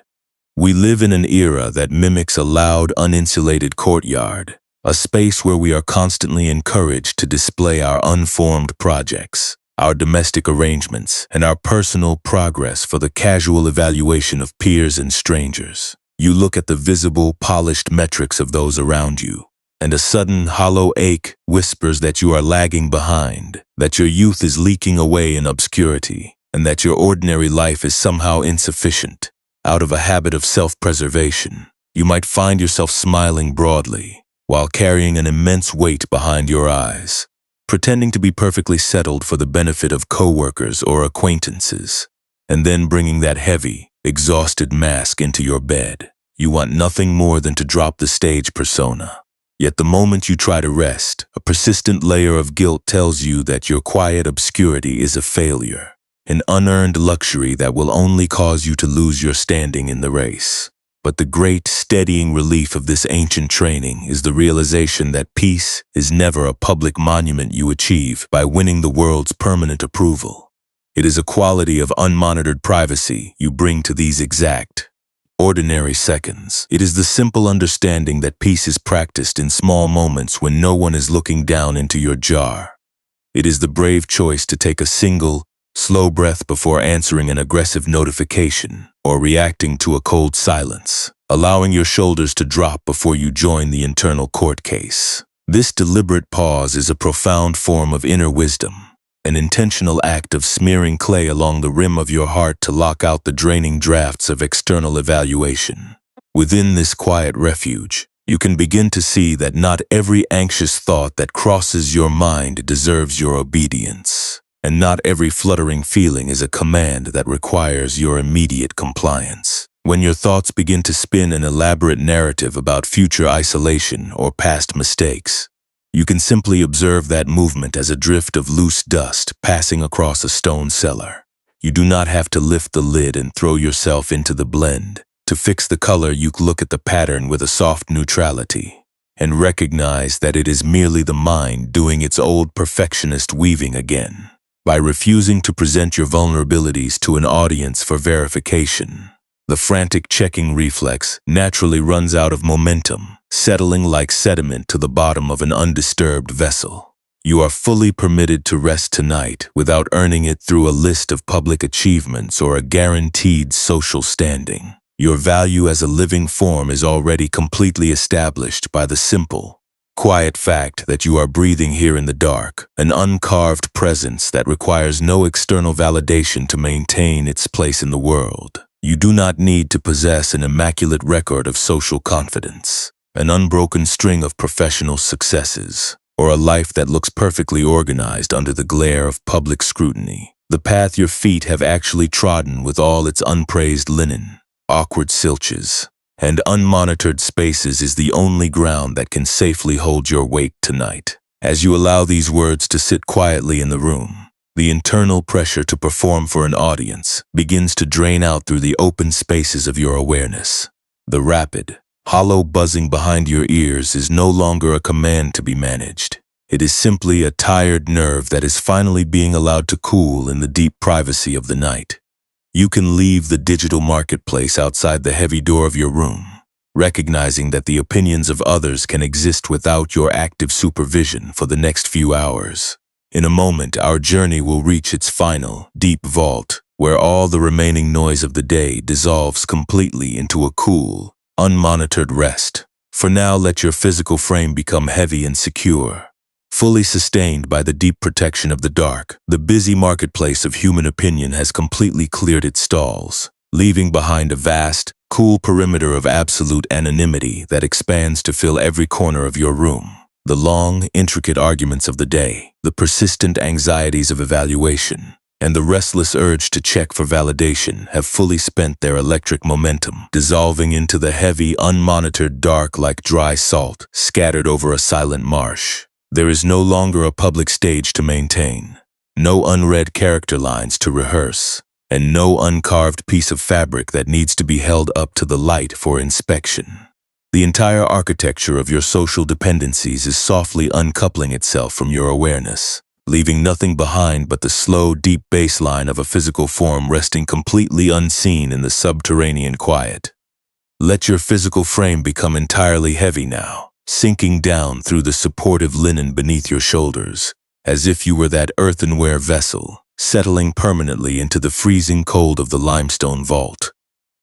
We live in an era that mimics a loud, uninsulated courtyard, a space where we are constantly encouraged to display our unformed projects, our domestic arrangements, and our personal progress for the casual evaluation of peers and strangers. You look at the visible, polished metrics of those around you, and a sudden hollow ache whispers that you are lagging behind, that your youth is leaking away in obscurity, and that your ordinary life is somehow insufficient. Out of a habit of self-preservation, you might find yourself smiling broadly, while carrying an immense weight behind your eyes, pretending to be perfectly settled for the benefit of coworkers or acquaintances, and then bringing that heavy, exhausted mask into your bed. You want nothing more than to drop the stage persona. Yet the moment you try to rest, a persistent layer of guilt tells you that your quiet obscurity is a failure, an unearned luxury that will only cause you to lose your standing in the race. But the great, steadying relief of this ancient training is the realization that peace is never a public monument you achieve by winning the world's permanent approval. It is a quality of unmonitored privacy you bring to these exact, ordinary seconds. It is the simple understanding that peace is practiced in small moments when no one is looking down into your jar. It is the brave choice to take a single, slow breath before answering an aggressive notification or reacting to a cold silence, allowing your shoulders to drop before you join the internal court case. This deliberate pause is a profound form of inner wisdom, an intentional act of smearing clay along the rim of your heart to lock out the draining drafts of external evaluation. Within this quiet refuge, you can begin to see that not every anxious thought that crosses your mind deserves your obedience, and not every fluttering feeling is a command that requires your immediate compliance. When your thoughts begin to spin an elaborate narrative about future isolation or past mistakes, you can simply observe that movement as a drift of loose dust passing across a stone cellar. You do not have to lift the lid and throw yourself into the blend. To fix the color, you look at the pattern with a soft neutrality and recognize that it is merely the mind doing its old perfectionist weaving again. By refusing to present your vulnerabilities to an audience for verification, the frantic checking reflex naturally runs out of momentum, settling like sediment to the bottom of an undisturbed vessel. You are fully permitted to rest tonight without earning it through a list of public achievements or a guaranteed social standing. Your value as a living form is already completely established by the simple, quiet fact that you are breathing here in the dark, an uncarved presence that requires no external validation to maintain its place in the world. You do not need to possess an immaculate record of social confidence, an unbroken string of professional successes, or a life that looks perfectly organized under the glare of public scrutiny. The path your feet have actually trodden with all its unpraised linen, awkward silches, and unmonitored spaces is the only ground that can safely hold your weight tonight. As you allow these words to sit quietly in the room, the internal pressure to perform for an audience begins to drain out through the open spaces of your awareness. The rapid, hollow buzzing behind your ears is no longer a command to be managed. It is simply a tired nerve that is finally being allowed to cool in the deep privacy of the night. You can leave the digital marketplace outside the heavy door of your room, recognizing that the opinions of others can exist without your active supervision for the next few hours. In a moment, our journey will reach its final, deep vault, where all the remaining noise of the day dissolves completely into a cool, unmonitored rest. For now, let your physical frame become heavy and secure, fully sustained by the deep protection of the dark. The busy marketplace of human opinion has completely cleared its stalls, leaving behind a vast, cool perimeter of absolute anonymity that expands to fill every corner of your room. The long, intricate arguments of the day, the persistent anxieties of evaluation, and the restless urge to check for validation have fully spent their electric momentum, dissolving into the heavy, unmonitored dark like dry salt scattered over a silent marsh. There is no longer a public stage to maintain, no unread character lines to rehearse, and no uncarved piece of fabric that needs to be held up to the light for inspection. The entire architecture of your social dependencies is softly uncoupling itself from your awareness, leaving nothing behind but the slow, deep baseline of a physical form resting completely unseen in the subterranean quiet. Let your physical frame become entirely heavy now, sinking down through the supportive linen beneath your shoulders, as if you were that earthenware vessel, settling permanently into the freezing cold of the limestone vault.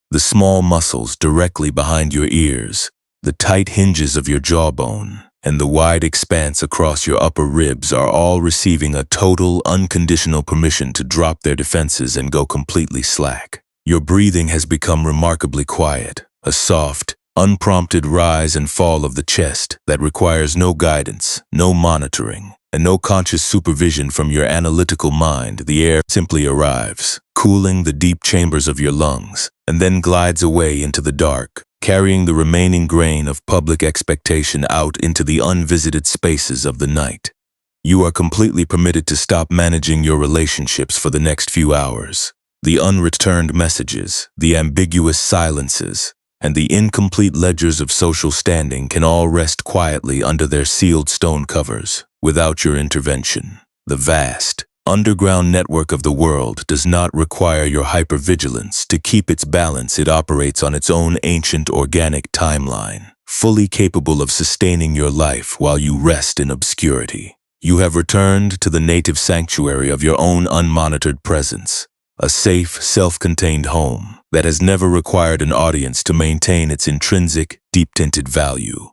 The small muscles directly behind your ears, the tight hinges of your jawbone, and the wide expanse across your upper ribs are all receiving a total, unconditional permission to drop their defenses and go completely slack. Your breathing has become remarkably quiet, a soft, unprompted rise and fall of the chest that requires no guidance, no monitoring, and no conscious supervision from your analytical mind. The air simply arrives, cooling the deep chambers of your lungs, and then glides away into the dark, carrying the remaining grain of public expectation out into the unvisited spaces of the night. You are completely permitted to stop managing your relationships for the next few hours. The unreturned messages, the ambiguous silences, and the incomplete ledgers of social standing can all rest quietly under their sealed stone covers, without your intervention. The vast, underground network of the world does not require your hypervigilance to keep its balance. It operates on its own ancient organic timeline, fully capable of sustaining your life while you rest in obscurity. You have returned to the native sanctuary of your own unmonitored presence, a safe, self-contained home that has never required an audience to maintain its intrinsic, deep-tinted value.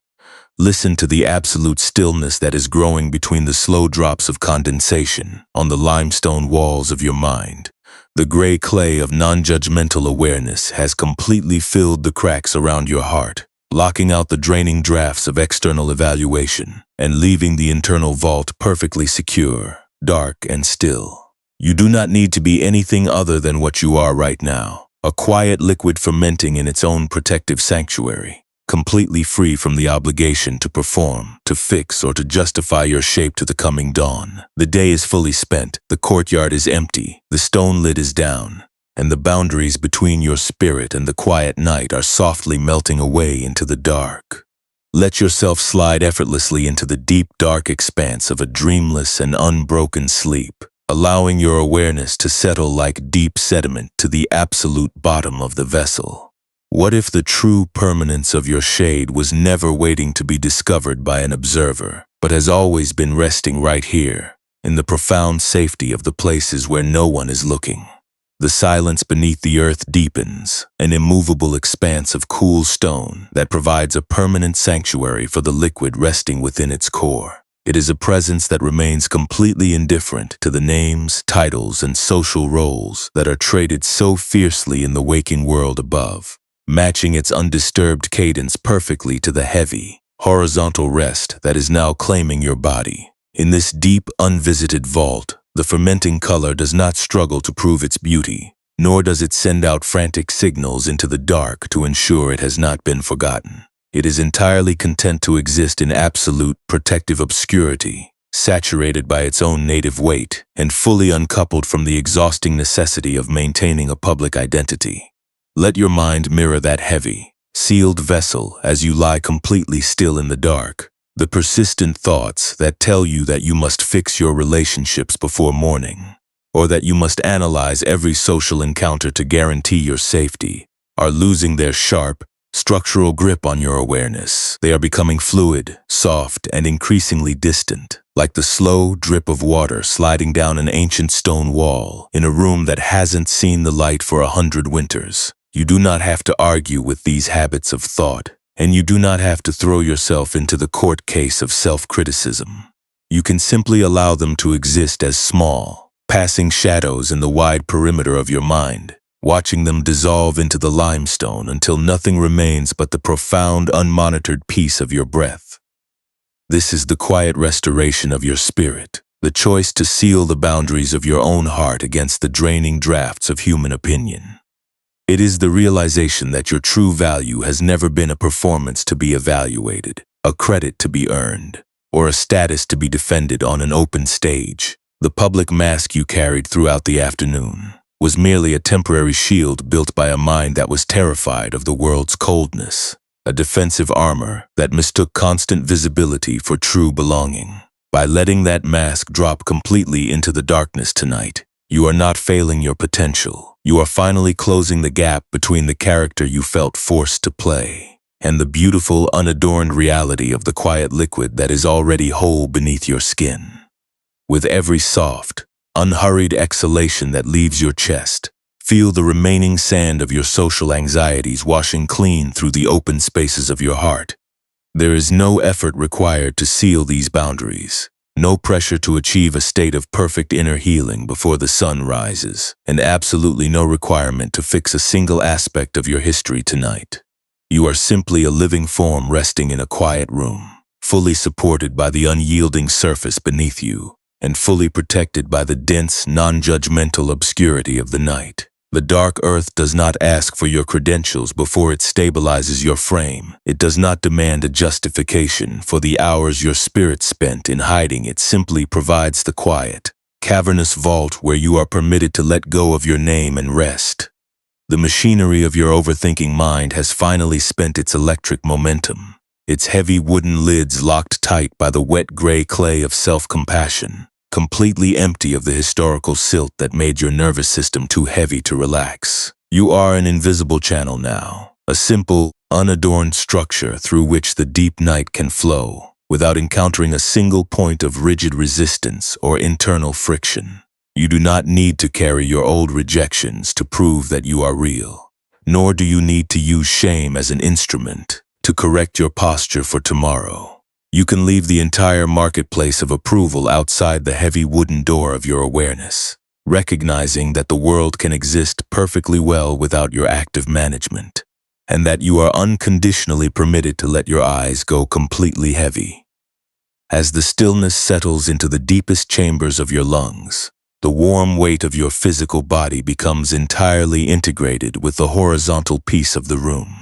Listen to the absolute stillness that is growing between the slow drops of condensation on the limestone walls of your mind. The gray clay of non-judgmental awareness has completely filled the cracks around your heart, locking out the draining drafts of external evaluation and leaving the internal vault perfectly secure, dark, and still. You do not need to be anything other than what you are right now, a quiet liquid fermenting in its own protective sanctuary, completely free from the obligation to perform, to fix, or to justify your shape to the coming dawn. The day is fully spent, the courtyard is empty, the stone lid is down, and the boundaries between your spirit and the quiet night are softly melting away into the dark. Let yourself slide effortlessly into the deep, dark expanse of a dreamless and unbroken sleep, allowing your awareness to settle like deep sediment to the absolute bottom of the vessel. What if the true permanence of your shade was never waiting to be discovered by an observer, but has always been resting right here, in the profound safety of the places where no one is looking? The silence beneath the earth deepens, an immovable expanse of cool stone that provides a permanent sanctuary for the liquid resting within its core. It is a presence that remains completely indifferent to the names, titles, and social roles that are traded so fiercely in the waking world above, matching its undisturbed cadence perfectly to the heavy, horizontal rest that is now claiming your body. In this deep, unvisited vault, the fermenting color does not struggle to prove its beauty, nor does it send out frantic signals into the dark to ensure it has not been forgotten. It is entirely content to exist in absolute, protective obscurity, saturated by its own native weight, and fully uncoupled from the exhausting necessity of maintaining a public identity. Let your mind mirror that heavy, sealed vessel as you lie completely still in the dark, the persistent thoughts that tell you that you must fix your relationships before morning, or that you must analyze every social encounter to guarantee your safety, are losing their sharp, structural grip on your awareness. They are becoming fluid, soft, and increasingly distant, like the slow drip of water sliding down an ancient stone wall in a room that hasn't seen the light for 100 winters. You do not have to argue with these habits of thought, and you do not have to throw yourself into the court case of self-criticism. You can simply allow them to exist as small, passing shadows in the wide perimeter of your mind, watching them dissolve into the limestone until nothing remains but the profound, unmonitored peace of your breath. This is the quiet restoration of your spirit, the choice to seal the boundaries of your own heart against the draining drafts of human opinion. It is the realization that your true value has never been a performance to be evaluated, a credit to be earned, or a status to be defended on an open stage. The public mask you carried throughout the afternoon was merely a temporary shield built by a mind that was terrified of the world's coldness, a defensive armor that mistook constant visibility for true belonging. By letting that mask drop completely into the darkness tonight, you are not failing your potential. You are finally closing the gap between the character you felt forced to play and the beautiful, unadorned reality of the quiet liquid that is already whole beneath your skin. With every soft, unhurried exhalation that leaves your chest, feel the remaining sand of your social anxieties washing clean through the open spaces of your heart. There is no effort required to seal these boundaries. No pressure to achieve a state of perfect inner healing before the sun rises, and absolutely no requirement to fix a single aspect of your history tonight. You are simply a living form resting in a quiet room, fully supported by the unyielding surface beneath you, and fully protected by the dense, non-judgmental obscurity of the night. The dark earth does not ask for your credentials before it stabilizes your frame. It does not demand a justification for the hours your spirit spent in hiding. It simply provides the quiet, cavernous vault where you are permitted to let go of your name and rest. The machinery of your overthinking mind has finally spent its electric momentum, its heavy wooden lids locked tight by the wet gray clay of self-compassion, completely empty of the historical silt that made your nervous system too heavy to relax. You are an invisible channel now, a simple, unadorned structure through which the deep night can flow, without encountering a single point of rigid resistance or internal friction. You do not need to carry your old rejections to prove that you are real, nor do you need to use shame as an instrument to correct your posture for tomorrow. You can leave the entire marketplace of approval outside the heavy wooden door of your awareness, recognizing that the world can exist perfectly well without your active management, and that you are unconditionally permitted to let your eyes go completely heavy. As the stillness settles into the deepest chambers of your lungs, the warm weight of your physical body becomes entirely integrated with the horizontal peace of the room.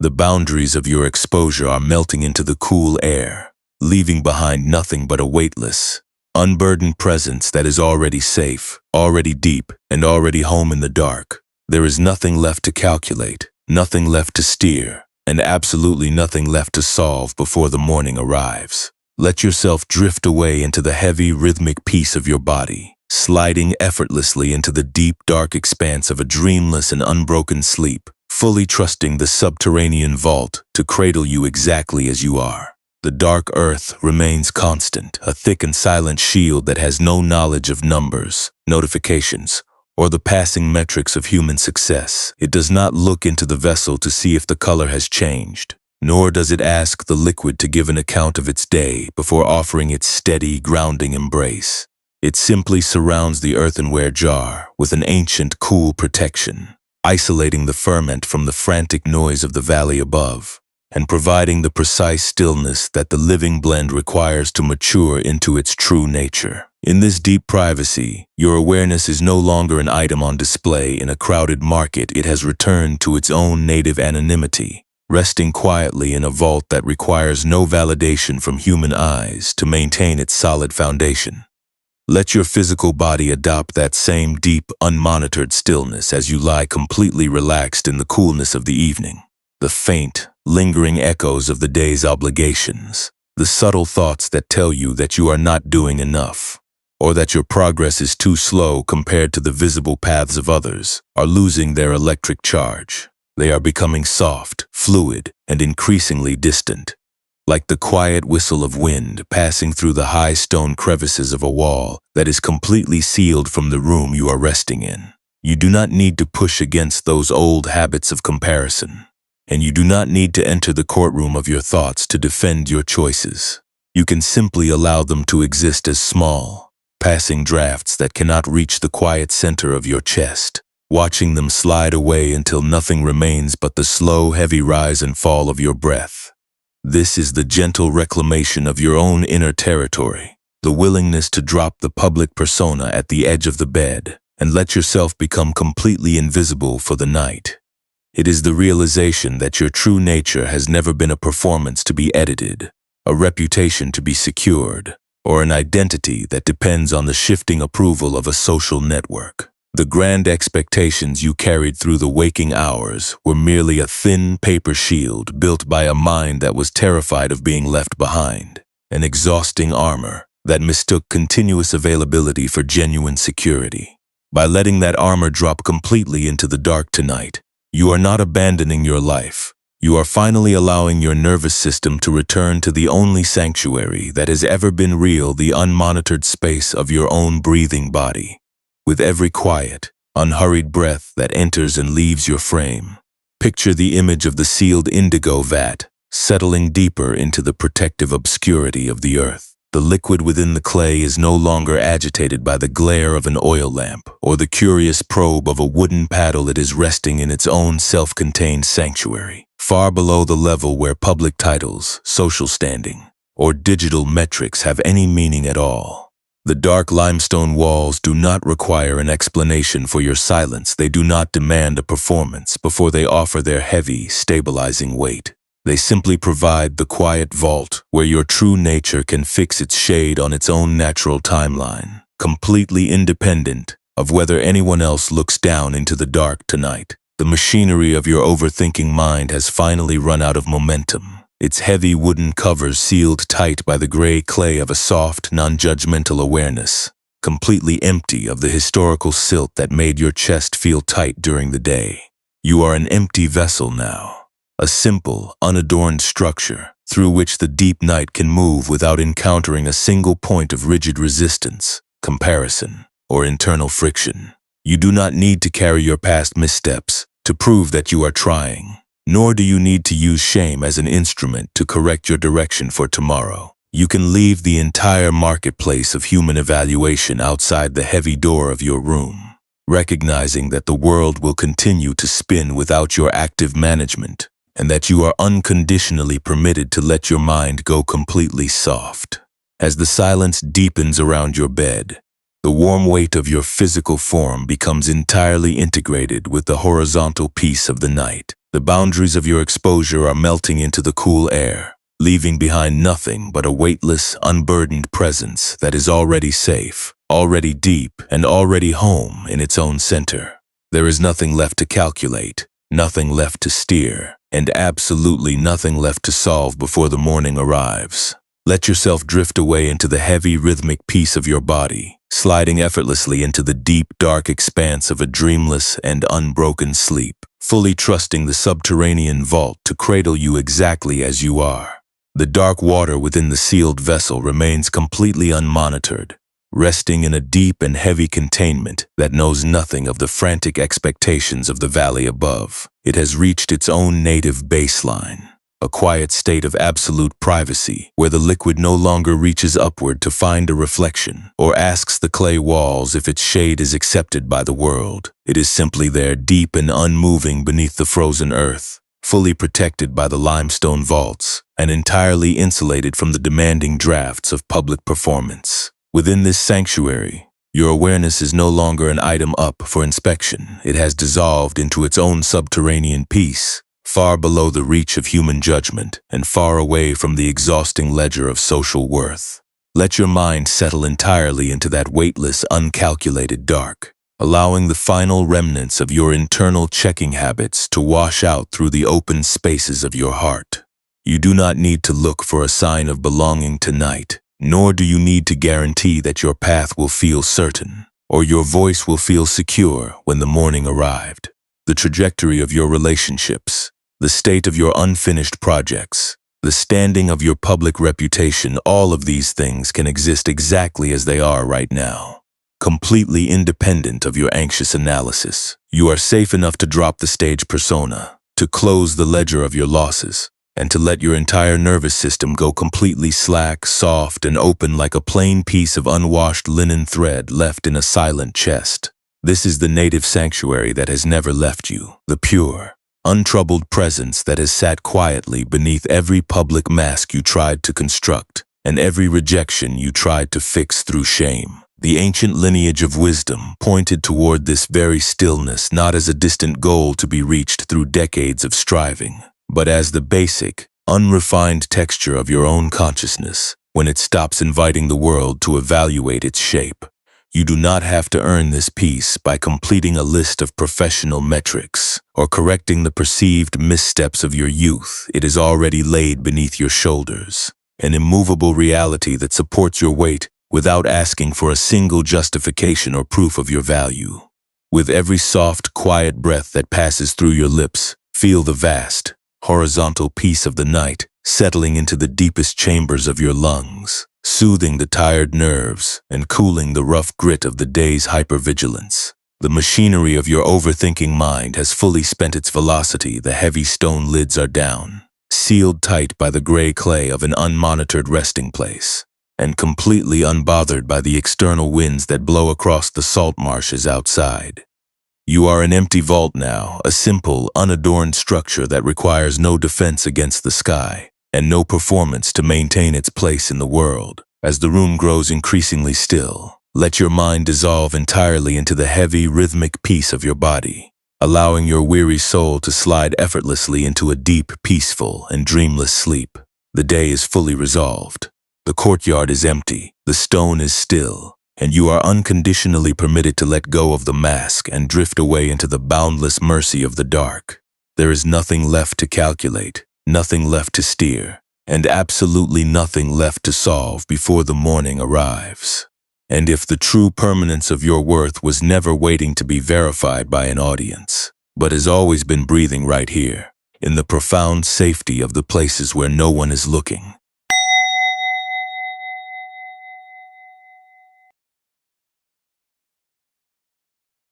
The boundaries of your exposure are melting into the cool air, leaving behind nothing but a weightless, unburdened presence that is already safe, already deep, and already home in the dark. There is nothing left to calculate, nothing left to steer, and absolutely nothing left to solve before the morning arrives. Let yourself drift away into the heavy, rhythmic peace of your body, sliding effortlessly into the deep, dark expanse of a dreamless and unbroken sleep, fully trusting the subterranean vault to cradle you exactly as you are. The dark earth remains constant, a thick and silent shield that has no knowledge of numbers, notifications, or the passing metrics of human success. It does not look into the vessel to see if the color has changed, nor does it ask the liquid to give an account of its day before offering its steady, grounding embrace. It simply surrounds the earthenware jar with an ancient, cool protection, isolating the ferment from the frantic noise of the valley above, and providing the precise stillness that the living blend requires to mature into its true nature. In this deep privacy, your awareness is no longer an item on display in a crowded market. It has returned to its own native anonymity, resting quietly in a vault that requires no validation from human eyes to maintain its solid foundation. Let your physical body adopt that same deep, unmonitored stillness as you lie completely relaxed in the coolness of the evening. The faint, lingering echoes of the day's obligations, the subtle thoughts that tell you that you are not doing enough, or that your progress is too slow compared to the visible paths of others, are losing their electric charge. They are becoming soft, fluid, and increasingly distant, like the quiet whistle of wind passing through the high stone crevices of a wall that is completely sealed from the room you are resting in. You do not need to push against those old habits of comparison, and you do not need to enter the courtroom of your thoughts to defend your choices. You can simply allow them to exist as small, passing drafts that cannot reach the quiet center of your chest, watching them slide away until nothing remains but the slow, heavy rise and fall of your breath. This is the gentle reclamation of your own inner territory, the willingness to drop the public persona at the edge of the bed and let yourself become completely invisible for the night. It is the realization that your true nature has never been a performance to be edited, a reputation to be secured, or an identity that depends on the shifting approval of a social network. The grand expectations you carried through the waking hours were merely a thin paper shield built by a mind that was terrified of being left behind, an exhausting armor that mistook continuous availability for genuine security. By letting that armor drop completely into the dark tonight, you are not abandoning your life. You are finally allowing your nervous system to return to the only sanctuary that has ever been real, the unmonitored space of your own breathing body. With every quiet, unhurried breath that enters and leaves your frame, picture the image of the sealed indigo vat settling deeper into the protective obscurity of the earth. The liquid within the clay is no longer agitated by the glare of an oil lamp or the curious probe of a wooden paddle. It is resting in its own self-contained sanctuary, far below the level where public titles, social standing, or digital metrics have any meaning at all. The dark limestone walls do not require an explanation for your silence. They do not demand a performance before they offer their heavy, stabilizing weight. They simply provide the quiet vault where your true nature can fix its shade on its own natural timeline, completely independent of whether anyone else looks down into the dark tonight. The machinery of your overthinking mind has finally run out of momentum, its heavy wooden covers sealed tight by the gray clay of a soft, non-judgmental awareness, completely empty of the historical silt that made your chest feel tight during the day. You are an empty vessel now. A simple, unadorned structure through which the deep night can move without encountering a single point of rigid resistance, comparison, or internal friction. You do not need to carry your past missteps to prove that you are trying, nor do you need to use shame as an instrument to correct your direction for tomorrow. You can leave the entire marketplace of human evaluation outside the heavy door of your room, recognizing that the world will continue to spin without your active management, and that you are unconditionally permitted to let your mind go completely soft. As the silence deepens around your bed, the warm weight of your physical form becomes entirely integrated with the horizontal peace of the night. The boundaries of your exposure are melting into the cool air, leaving behind nothing but a weightless, unburdened presence that is already safe, already deep, and already home in its own center. There is nothing left to calculate, nothing left to steer, and absolutely nothing left to solve before the morning arrives. Let yourself drift away into the heavy, rhythmic peace of your body, sliding effortlessly into the deep, dark expanse of a dreamless and unbroken sleep, fully trusting the subterranean vault to cradle you exactly as you are. The dark water within the sealed vessel remains completely unmonitored, resting in a deep and heavy containment that knows nothing of the frantic expectations of the valley above. It has reached its own native baseline, a quiet state of absolute privacy where the liquid no longer reaches upward to find a reflection or asks the clay walls if its shade is accepted by the world. It is simply there, deep and unmoving beneath the frozen earth, fully protected by the limestone vaults and entirely insulated from the demanding drafts of public performance. Within this sanctuary, your awareness is no longer an item up for inspection. It has dissolved into its own subterranean peace, far below the reach of human judgment and far away from the exhausting ledger of social worth. Let your mind settle entirely into that weightless, uncalculated dark, allowing the final remnants of your internal checking habits to wash out through the open spaces of your heart. You do not need to look for a sign of belonging tonight, nor do you need to guarantee that your path will feel certain, or your voice will feel secure when the morning arrived. The trajectory of your relationships, the state of your unfinished projects, the standing of your public reputation, all of these things can exist exactly as they are right now, completely independent of your anxious analysis. You are safe enough to drop the stage persona, to close the ledger of your losses, and to let your entire nervous system go completely slack, soft, and open like a plain piece of unwashed linen thread left in a silent chest. This is the native sanctuary that has never left you, the pure, untroubled presence that has sat quietly beneath every public mask you tried to construct, and every rejection you tried to fix through shame. The ancient lineage of wisdom pointed toward this very stillness not as a distant goal to be reached through decades of striving, but as the basic, unrefined texture of your own consciousness when it stops inviting the world to evaluate its shape. You do not have to earn this peace by completing a list of professional metrics or correcting the perceived missteps of your youth. It is already laid beneath your shoulders, an immovable reality that supports your weight without asking for a single justification or proof of your value. With every soft, quiet breath that passes through your lips, feel the vast, horizontal peace of the night settling into the deepest chambers of your lungs, soothing the tired nerves and cooling the rough grit of the day's hypervigilance. The machinery of your overthinking mind has fully spent its velocity. The heavy stone lids are down, sealed tight by the gray clay of an unmonitored resting place, and completely unbothered by the external winds that blow across the salt marshes outside. You are an empty vault now, a simple, unadorned structure that requires no defense against the sky, and no performance to maintain its place in the world. As the room grows increasingly still, let your mind dissolve entirely into the heavy, rhythmic peace of your body, allowing your weary soul to slide effortlessly into a deep, peaceful, and dreamless sleep. The day is fully resolved. The courtyard is empty, the stone is still, and you are unconditionally permitted to let go of the mask and drift away into the boundless mercy of the dark. There is nothing left to calculate, nothing left to steer, and absolutely nothing left to solve before the morning arrives. And if the true permanence of your worth was never waiting to be verified by an audience, but has always been breathing right here, in the profound safety of the places where no one is looking,